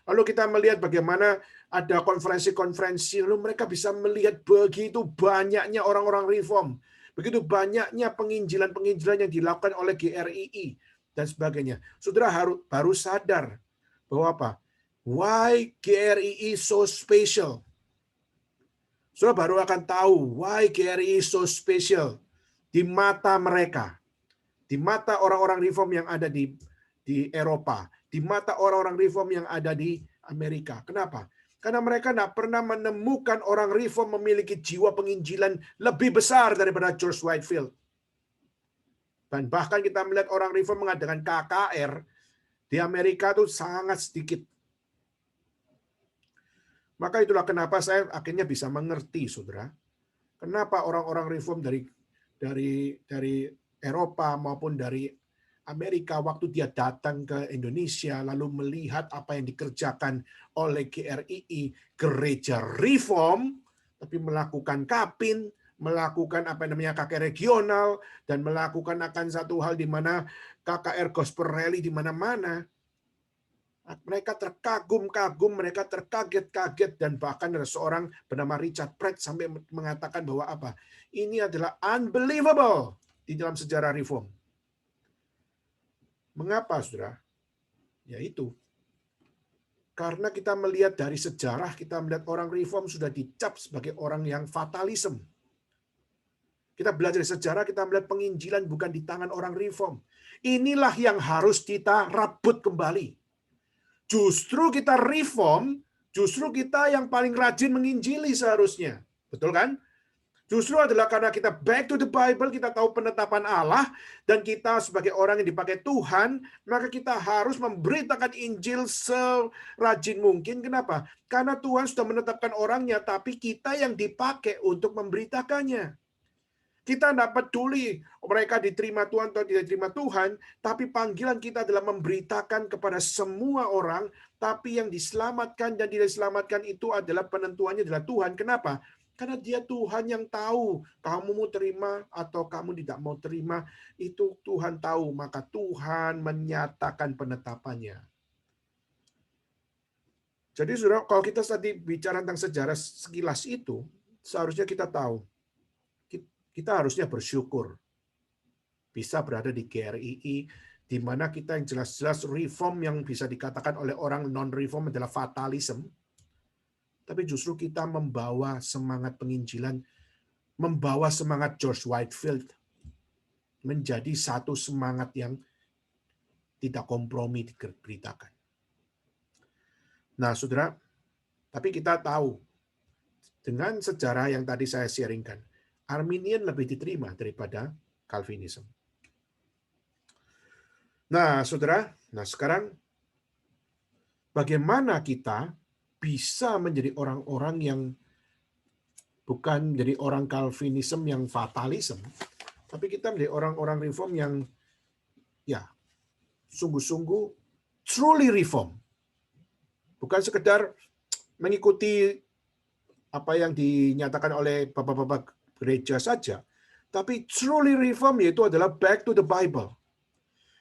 Lalu kita melihat bagaimana ada konferensi-konferensi, lalu mereka bisa melihat begitu banyaknya orang-orang reform, begitu banyaknya penginjilan-penginjilan yang dilakukan oleh GRII dan sebagainya. Saudara baru sadar bahwa apa? Why GRII so special? Saudara baru akan tahu why GRII so special di mata mereka. di mata orang-orang reform yang ada di Eropa, di mata orang-orang reform yang ada di Amerika. Kenapa? Karena mereka tidak pernah menemukan orang reform memiliki jiwa penginjilan lebih besar daripada George Whitefield. Dan bahkan kita melihat orang reform mengadakan KKR di Amerika itu sangat sedikit. Maka itulah kenapa saya akhirnya bisa mengerti, saudara, kenapa orang-orang reform dari Eropa maupun dari Amerika waktu dia datang ke Indonesia lalu melihat apa yang dikerjakan oleh GRII, gereja reform, tapi melakukan kapin, melakukan apa namanya KKR regional, dan melakukan akan satu hal di mana KKR gospel rally di mana-mana. Mereka terkagum-kagum, mereka terkaget-kaget, dan bahkan ada seorang bernama Richard Pratt sampai mengatakan bahwa apa? Ini adalah unbelievable di dalam sejarah reform. Mengapa, saudara? Yaitu karena kita melihat dari sejarah, kita melihat orang reform sudah dicap sebagai orang yang fatalism. Kita belajar dari sejarah, kita melihat penginjilan bukan di tangan orang reform. Inilah yang harus kita rebut kembali. Justru kita reform, justru kita yang paling rajin menginjili seharusnya. Betul kan? Justru adalah karena kita back to the Bible, kita tahu penetapan Allah, dan kita sebagai orang yang dipakai Tuhan, maka kita harus memberitakan Injil serajin mungkin. Kenapa? Karena Tuhan sudah menetapkan orangnya, tapi kita yang dipakai untuk memberitakannya. Kita tidak peduli mereka diterima Tuhan atau tidak diterima Tuhan, tapi panggilan kita adalah memberitakan kepada semua orang, tapi yang diselamatkan dan tidak diselamatkan itu adalah penentuannya adalah Tuhan. Kenapa? Karena dia Tuhan yang tahu, kamu mau terima atau kamu tidak mau terima, itu Tuhan tahu, maka Tuhan menyatakan penetapannya. Jadi saudara, kalau kita tadi bicara tentang sejarah sekilas itu, seharusnya kita tahu, kita harusnya bersyukur bisa berada di GRII, di mana kita yang jelas-jelas reform yang bisa dikatakan oleh orang non-reform adalah fatalism, tapi justru kita membawa semangat penginjilan, membawa semangat George Whitefield menjadi satu semangat yang tidak kompromi diberitakan. Nah, saudara, tapi kita tahu dengan sejarah yang tadi saya sharingkan, Arminian lebih diterima daripada Calvinism. Nah, saudara, sekarang bagaimana kita bisa menjadi orang-orang yang bukan menjadi orang Calvinism yang fatalism, tapi kita menjadi orang-orang reform yang ya sungguh-sungguh truly reform. Bukan sekedar mengikuti apa yang dinyatakan oleh bapak-bapak gereja saja, tapi truly reform yaitu adalah back to the Bible.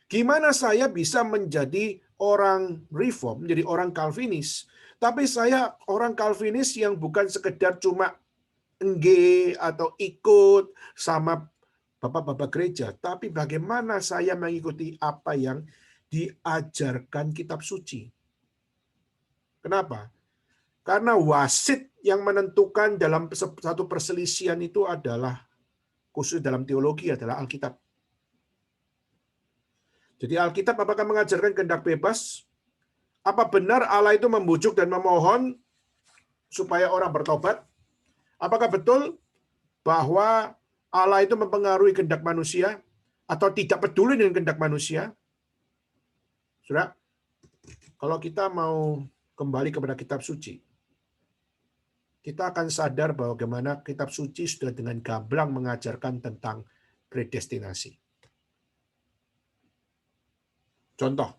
Gimana saya bisa menjadi orang reform, menjadi orang Calvinis, tapi saya orang Calvinis yang bukan sekedar cuma engge atau ikut sama bapak-bapak gereja, tapi bagaimana saya mengikuti apa yang diajarkan kitab suci. Kenapa? Karena wasit yang menentukan dalam satu perselisihan itu adalah, khusus dalam teologi, adalah Alkitab. Jadi Alkitab apakah mengajarkan kehendak bebas? Apa benar Allah itu membujuk dan memohon supaya orang bertobat? Apakah betul bahwa Allah itu mempengaruhi kehendak manusia atau tidak peduli dengan kehendak manusia? Saudara, kalau kita mau kembali kepada kitab suci, kita akan sadar bahwa bagaimana kitab suci sudah dengan gamblang mengajarkan tentang predestinasi. Contoh,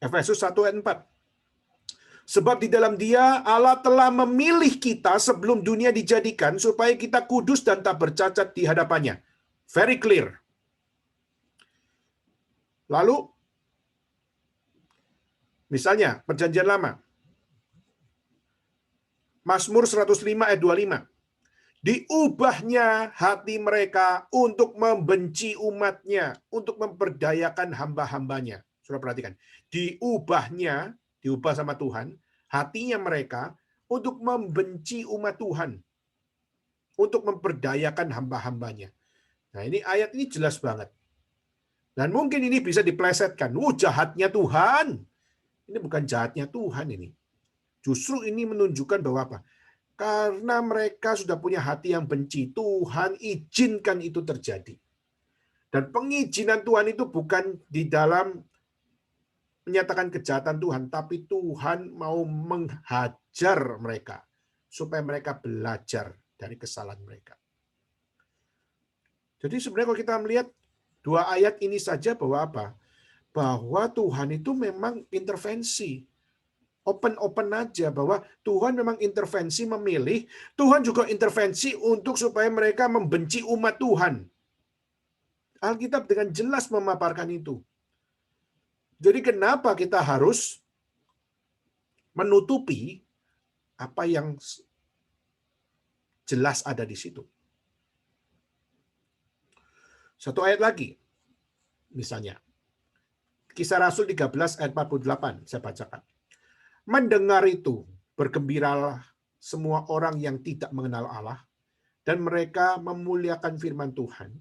Efesus 1 ayat 4. Sebab di dalam Dia Allah telah memilih kita sebelum dunia dijadikan supaya kita kudus dan tak bercacat di hadapannya. Very clear. Lalu, misalnya Perjanjian Lama, Mazmur 105 ayat 25. Diubahnya hati mereka untuk membenci umatnya, untuk memperdayakan hamba-hambanya. Sudah perhatikan, diubah sama Tuhan, hatinya mereka untuk membenci umat Tuhan, untuk memperdayakan hamba-hambanya. Nah, ini ayat ini jelas banget. Dan mungkin ini bisa diplesetkan. Jahatnya Tuhan. Ini bukan jahatnya Tuhan ini. Justru ini menunjukkan bahwa apa? Karena mereka sudah punya hati yang benci, Tuhan izinkan itu terjadi. Dan pengizinan Tuhan itu bukan di dalam menyatakan kejahatan Tuhan, tapi Tuhan mau menghajar mereka supaya mereka belajar dari kesalahan mereka. Jadi sebenarnya kalau kita melihat dua ayat ini saja bahwa apa? Bahwa Tuhan itu memang intervensi. Open aja bahwa Tuhan memang intervensi memilih, Tuhan juga intervensi untuk supaya mereka membenci umat Tuhan. Alkitab dengan jelas memaparkan itu. Jadi kenapa kita harus menutupi apa yang jelas ada di situ? Satu ayat lagi, misalnya. Kisah Rasul 13 ayat 48, saya bacakan. Mendengar itu, bergembiralah semua orang yang tidak mengenal Allah, dan mereka memuliakan firman Tuhan.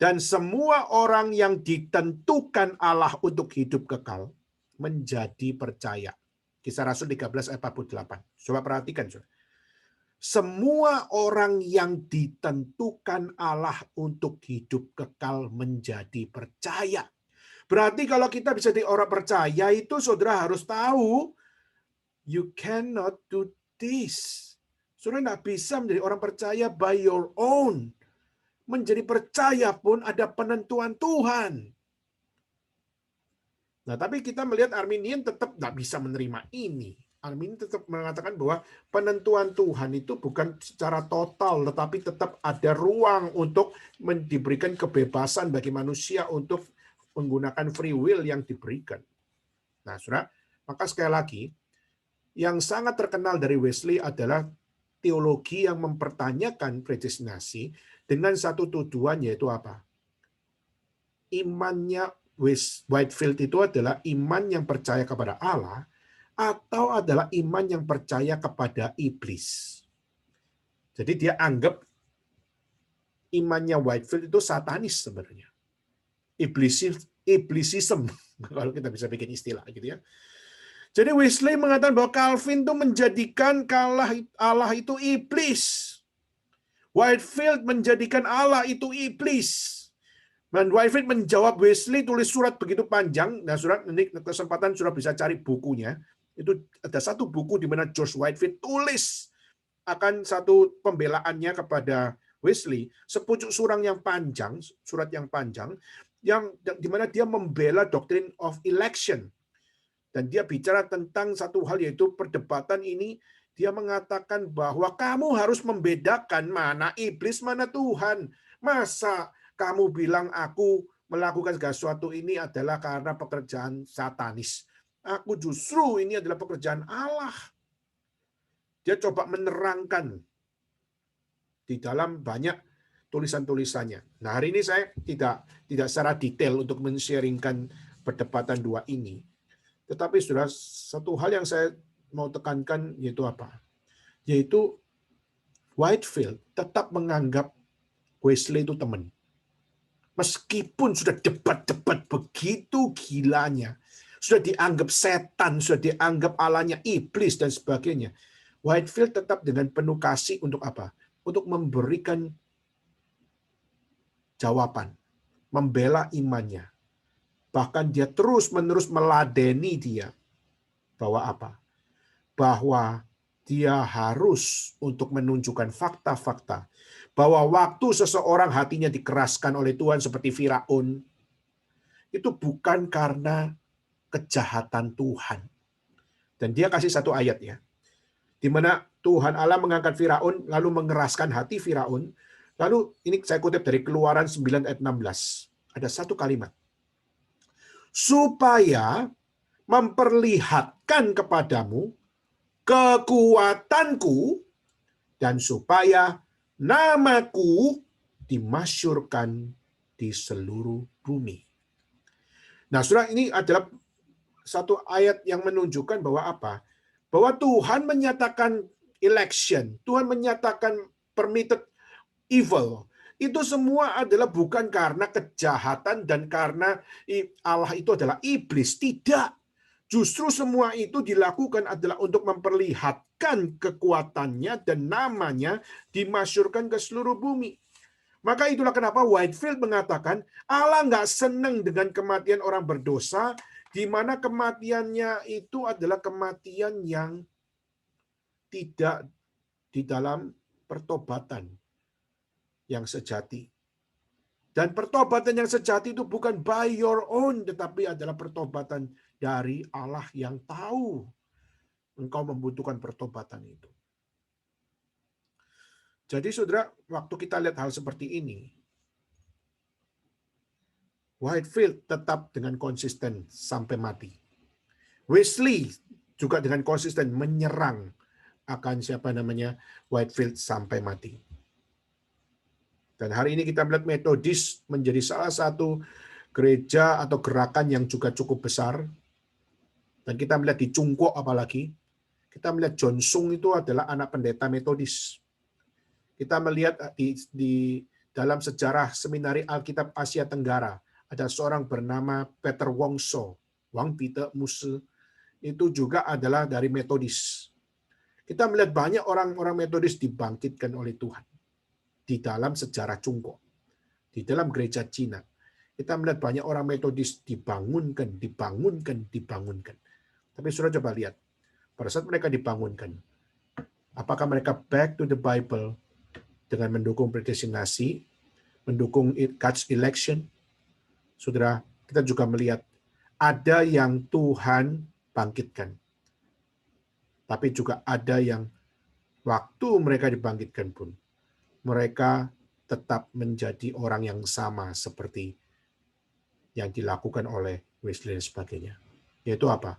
Dan semua orang yang ditentukan Allah untuk hidup kekal, menjadi percaya. Kisah Rasul 13 ayat 48. Coba perhatikan, saudara. Semua orang yang ditentukan Allah untuk hidup kekal menjadi percaya. Berarti kalau kita bisa jadi orang percaya itu saudara harus tahu, you cannot do this. Saudara tidak bisa menjadi orang percaya by your own. Menjadi percaya pun ada penentuan Tuhan. Nah, tapi kita melihat Arminian tetap tidak bisa menerima ini. Arminian tetap mengatakan bahwa penentuan Tuhan itu bukan secara total, tetapi tetap ada ruang untuk diberikan kebebasan bagi manusia untuk menggunakan free will yang diberikan. Nah, saudara, maka sekali lagi, yang sangat terkenal dari Wesley adalah teologi yang mempertanyakan predestinasi dengan satu tujuan, yaitu apa? Imannya Whitefield itu adalah iman yang percaya kepada Allah atau adalah iman yang percaya kepada iblis. Jadi dia anggap imannya Whitefield itu satanis sebenarnya. Iblisism, kalau kita bisa bikin istilah gitu ya. Jadi Wesley mengatakan bahwa Calvin itu menjadikan Allah itu iblis. Whitefield menjadikan Allah itu iblis. Dan Whitefield menjawab Wesley, tulis surat begitu panjang. Nah, surat ini kesempatan sudah bisa cari bukunya. Itu ada satu buku di mana George Whitefield tulis akan satu pembelaannya kepada Wesley, sepucuk surat yang panjang, yang di mana dia membela doctrine of election. Dan dia bicara tentang satu hal, yaitu perdebatan ini. Dia mengatakan bahwa kamu harus membedakan mana iblis, mana Tuhan. Masa kamu bilang aku melakukan segala sesuatu ini adalah karena pekerjaan satanis. Aku justru ini adalah pekerjaan Allah. Dia coba menerangkan di dalam banyak tulisan-tulisannya. Nah, hari ini saya tidak secara detail untuk men-sharingkan perdebatan dua ini. Tetapi sudah satu hal yang saya mau tekankan, yaitu apa? Yaitu Whitefield tetap menganggap Wesley itu teman. Meskipun sudah debat-debat begitu gilanya, sudah dianggap setan, sudah dianggap Allahnya iblis dan sebagainya, Whitefield tetap dengan penuh kasih untuk apa? Untuk memberikan jawaban, membela imannya. Bahkan dia terus-menerus meladeni dia. Bahwa apa? Bahwa dia harus untuk menunjukkan fakta-fakta. Bahwa waktu seseorang hatinya dikeraskan oleh Tuhan seperti Firaun, itu bukan karena kejahatan Tuhan. Dan dia kasih satu ayat ya, di mana Tuhan Allah mengangkat Firaun, lalu mengeraskan hati Firaun. Lalu ini saya kutip dari Keluaran 9 ayat 16. Ada satu kalimat. Supaya memperlihatkan kepadamu kekuatanku, dan supaya namaku dimasyurkan di seluruh bumi. Nah, saudara, ini adalah satu ayat yang menunjukkan bahwa apa? Bahwa Tuhan menyatakan election, Tuhan menyatakan permitted evil, Itu semua adalah bukan karena kejahatan dan karena Allah itu adalah iblis. Tidak. Justru semua itu dilakukan adalah untuk memperlihatkan kekuatannya dan namanya dimasyurkan ke seluruh bumi. Maka itulah kenapa Whitefield mengatakan Allah nggak senang dengan kematian orang berdosa, di mana kematiannya itu adalah kematian yang tidak di dalam pertobatan yang sejati. Dan pertobatan yang sejati itu bukan by your own, tetapi adalah pertobatan dari Allah yang tahu engkau membutuhkan pertobatan itu. Jadi saudara, waktu kita lihat hal seperti ini, Whitefield tetap dengan konsisten sampai mati. Wesley juga dengan konsisten menyerang akan Whitefield sampai mati. Dan hari ini kita melihat Metodis menjadi salah satu gereja atau gerakan yang juga cukup besar. Dan kita melihat di Cungkook apalagi, kita melihat John Sung itu adalah anak pendeta Metodis. Kita melihat di dalam sejarah Seminari Alkitab Asia Tenggara, ada seorang bernama Peter Wongso, Wang Peter Muse, itu juga adalah dari Metodis. Kita melihat banyak orang-orang Metodis dibangkitkan oleh Tuhan di dalam sejarah Cungkook, di dalam gereja Cina. Kita melihat banyak orang Metodis dibangunkan. Tapi saudara coba lihat, pada saat mereka dibangunkan, apakah mereka back to the Bible dengan mendukung predestinasi, mendukung God's election? Saudara, kita juga melihat ada yang Tuhan bangkitkan. Tapi juga ada yang waktu mereka dibangkitkan pun, mereka tetap menjadi orang yang sama seperti yang dilakukan oleh Wesley dan sebagainya. Yaitu apa?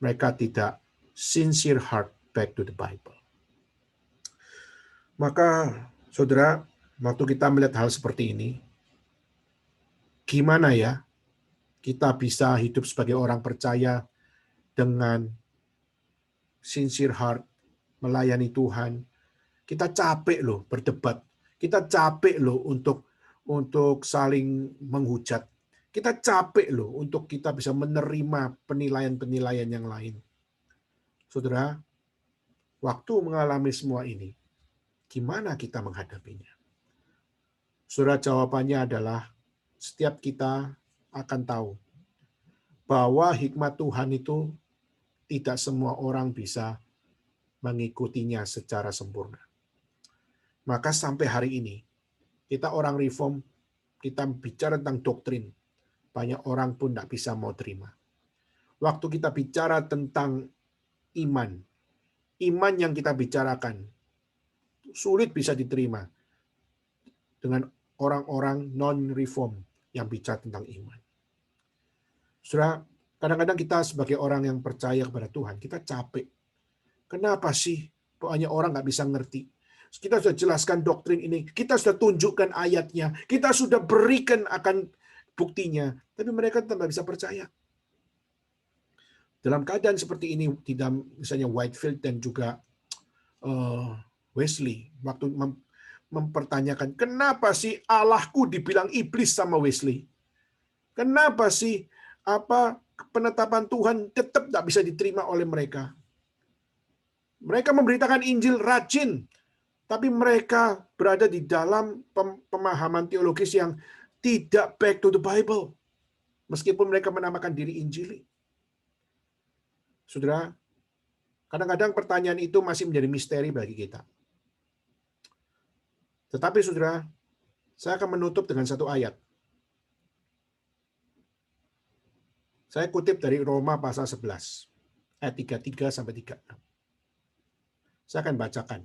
Mereka tidak sincere heart back to the Bible. Maka, saudara, waktu kita melihat hal seperti ini, gimana ya kita bisa hidup sebagai orang percaya dengan sincere heart, melayani Tuhan. Kita capek loh berdebat. Kita capek loh untuk saling menghujat. Kita capek loh untuk kita bisa menerima penilaian-penilaian yang lain. Saudara, waktu mengalami semua ini, gimana kita menghadapinya? Saudara, jawabannya adalah setiap kita akan tahu bahwa hikmat Tuhan itu tidak semua orang bisa mengikutinya secara sempurna. Maka sampai hari ini, kita orang reform, kita bicara tentang doktrin, banyak orang pun tidak bisa mau terima. Waktu kita bicara tentang iman yang kita bicarakan, sulit bisa diterima dengan orang-orang non-reform yang bicara tentang iman. Saudara, kadang-kadang kita sebagai orang yang percaya kepada Tuhan, kita capek. Kenapa sih banyak orang nggak bisa ngerti? Kita sudah jelaskan doktrin ini, kita sudah tunjukkan ayatnya, kita sudah berikan akan buktinya, tapi mereka tetap nggak bisa percaya. Dalam keadaan seperti ini, tidak misalnya Whitefield dan juga Wesley, waktu mempertanyakan, kenapa sih Allahku dibilang iblis sama Wesley? Kenapa sih penetapan Tuhan tetap tidak bisa diterima oleh mereka? Mereka memberitakan Injil rajin, tapi mereka berada di dalam pemahaman teologis yang tidak back to the Bible. Meskipun mereka menamakan diri Injili. Saudara, kadang-kadang pertanyaan itu masih menjadi misteri bagi kita. Tetapi saudara, saya akan menutup dengan satu ayat. Saya kutip dari Roma pasal 11, ayat 33 sampai 36. Saya akan bacakan.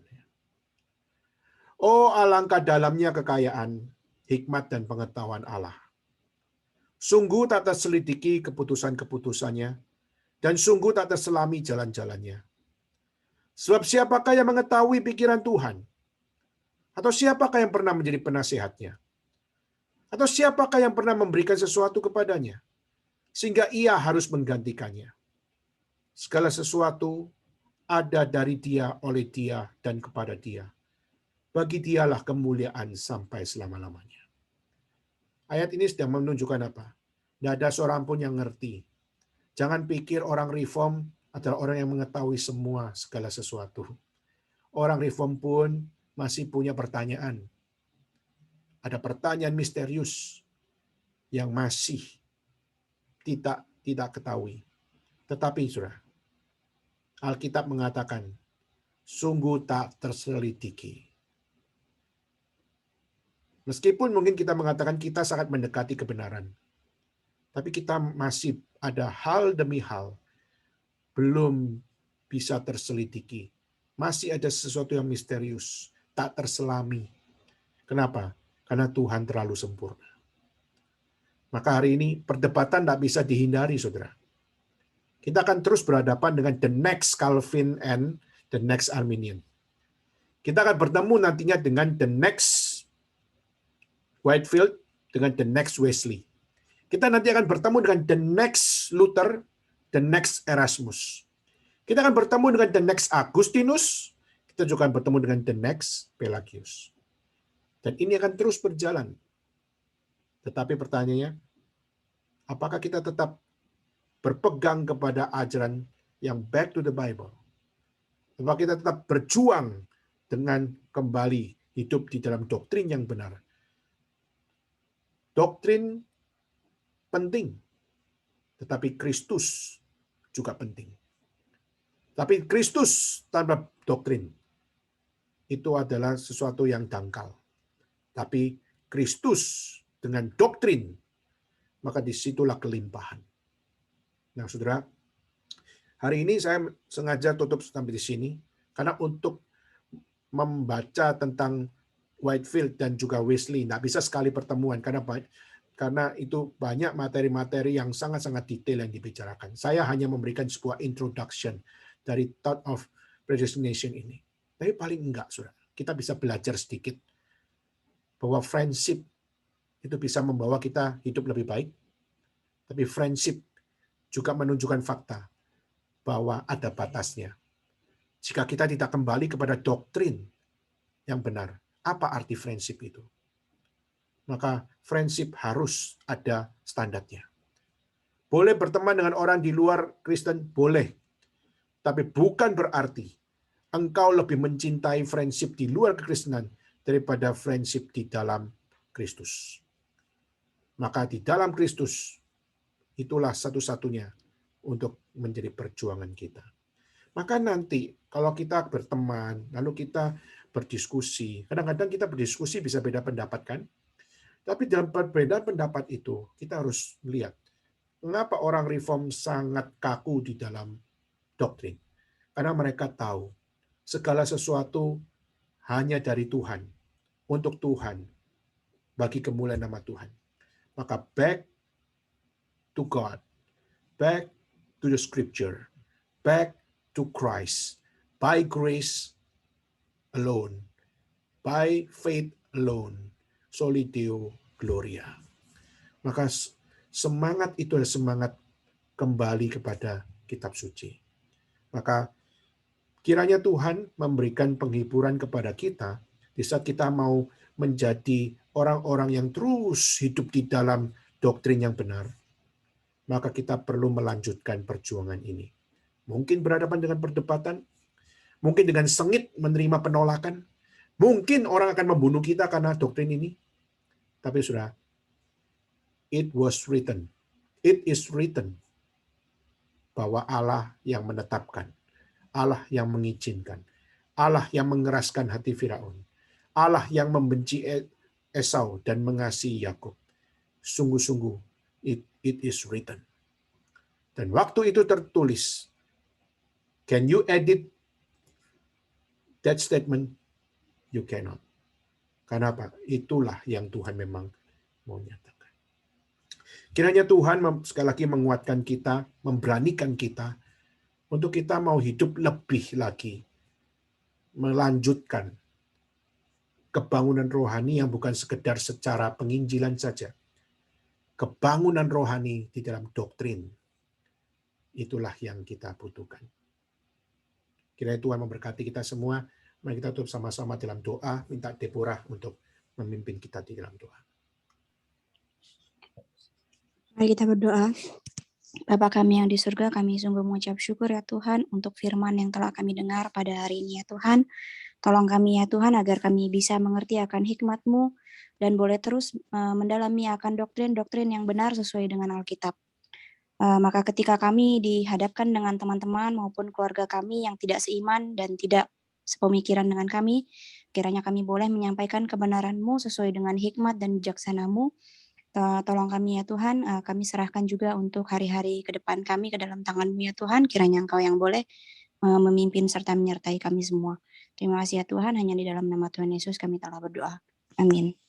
Oh, alangkah dalamnya kekayaan, hikmat dan pengetahuan Allah. Sungguh tak terselidiki keputusan-keputusannya, dan sungguh tak terselami jalan-jalannya. Sebab siapakah yang mengetahui pikiran Tuhan? Atau siapakah yang pernah menjadi penasehatnya? Atau siapakah yang pernah memberikan sesuatu kepadanya, sehingga ia harus menggantikannya? Segala sesuatu ada dari Dia, oleh Dia, dan kepada Dia. Bagi Dialah kemuliaan sampai selama-lamanya. Ayat ini sedang menunjukkan apa? Tidak ada seorang pun yang ngerti. Jangan pikir orang reform adalah orang yang mengetahui semua segala sesuatu. Orang reform pun masih punya pertanyaan. Ada pertanyaan misterius yang masih tidak ketahui. Tetapi saudara, Alkitab mengatakan, sungguh tak terselidiki. Meskipun mungkin kita mengatakan kita sangat mendekati kebenaran, tapi kita masih ada hal demi hal belum bisa terselidiki. Masih ada sesuatu yang misterius, tak terselami. Kenapa? Karena Tuhan terlalu sempurna. Maka hari ini perdebatan tidak bisa dihindari, saudara. Kita akan terus berhadapan dengan the next Calvin and the next Arminian. Kita akan bertemu nantinya dengan the next Whitefield, dengan the next Wesley. Kita nanti akan bertemu dengan the next Luther, the next Erasmus. Kita akan bertemu dengan the next Agustinus, kita juga akan bertemu dengan the next Pelagius. Dan ini akan terus berjalan. Tetapi pertanyaannya, apakah kita tetap berpegang kepada ajaran yang back to the Bible? Apakah kita tetap berjuang dengan kembali hidup di dalam doktrin yang benar? Doktrin penting, tetapi Kristus juga penting. Tapi Kristus tanpa doktrin itu adalah sesuatu yang dangkal. Tapi Kristus dengan doktrin, maka disitulah kelimpahan. Nah, saudara, hari ini saya sengaja tutup sampai di sini, karena untuk membaca tentang Whitefield dan juga Wesley, nggak bisa sekali pertemuan, karena itu banyak materi-materi yang sangat-sangat detail yang dibicarakan. Saya hanya memberikan sebuah introduction dari Thought of Predestination ini. Tapi paling enggak, saudara, kita bisa belajar sedikit bahwa friendship itu bisa membawa kita hidup lebih baik, tapi friendship juga menunjukkan fakta bahwa ada batasnya. Jika kita tidak kembali kepada doktrin yang benar, apa arti friendship itu? Maka friendship harus ada standarnya. Boleh berteman dengan orang di luar Kristen, boleh. Tapi bukan berarti engkau lebih mencintai friendship di luar kekristenan daripada friendship di dalam Kristus. Maka di dalam Kristus, itulah satu-satunya untuk menjadi perjuangan kita. Maka nanti kalau kita berteman, lalu kita berdiskusi, kadang-kadang kita berdiskusi bisa beda pendapat kan? Tapi dalam perbedaan pendapat itu, kita harus lihat, mengapa orang reform sangat kaku di dalam doktrin? Karena mereka tahu segala sesuatu hanya dari Tuhan, untuk Tuhan, bagi kemuliaan nama Tuhan. Maka back to God, back to the scripture, back to Christ, by grace alone, by faith alone, soli Deo gloria. Maka semangat itu adalah semangat kembali kepada kitab suci. Maka kiranya Tuhan memberikan penghiburan kepada kita di saat kita mau menjadi orang-orang yang terus hidup di dalam doktrin yang benar. Maka kita perlu melanjutkan perjuangan ini. Mungkin berhadapan dengan perdebatan, mungkin dengan sengit menerima penolakan, mungkin orang akan membunuh kita karena doktrin ini. Tapi sudah, it is written, bahwa Allah yang menetapkan, Allah yang mengizinkan, Allah yang mengeraskan hati Firaun, Allah yang membenci Esau dan mengasihi Yakub. Sungguh-sungguh, it is written. Dan waktu itu tertulis, can you edit that statement? You cannot. Kenapa? Itulah yang Tuhan memang mau nyatakan. Kiranya Tuhan sekali lagi menguatkan kita, memberanikan kita, untuk kita mau hidup lebih lagi, melanjutkan kebangunan rohani yang bukan sekedar secara penginjilan saja. Kebangunan rohani di dalam doktrin. Itulah yang kita butuhkan. Kiranya Tuhan memberkati kita semua. Mari kita tutup sama-sama dalam doa, minta Deborah untuk memimpin kita di dalam doa. Mari kita berdoa. Bapa kami yang di surga, kami sungguh mengucap syukur ya Tuhan untuk firman yang telah kami dengar pada hari ini ya Tuhan. Tolong kami ya Tuhan agar kami bisa mengerti akan hikmat-Mu dan boleh terus mendalami akan doktrin-doktrin yang benar sesuai dengan Alkitab. Maka ketika kami dihadapkan dengan teman-teman maupun keluarga kami yang tidak seiman dan tidak sepemikiran dengan kami, kiranya kami boleh menyampaikan kebenaran-Mu sesuai dengan hikmat dan bijaksana-Mu. Tolong kami ya Tuhan, kami serahkan juga untuk hari-hari ke depan kami ke dalam tangan-Mu ya Tuhan, kiranya Engkau yang boleh memimpin serta menyertai kami semua. Terima kasih ya Tuhan, hanya di dalam nama Tuhan Yesus kami telah berdoa. Amin.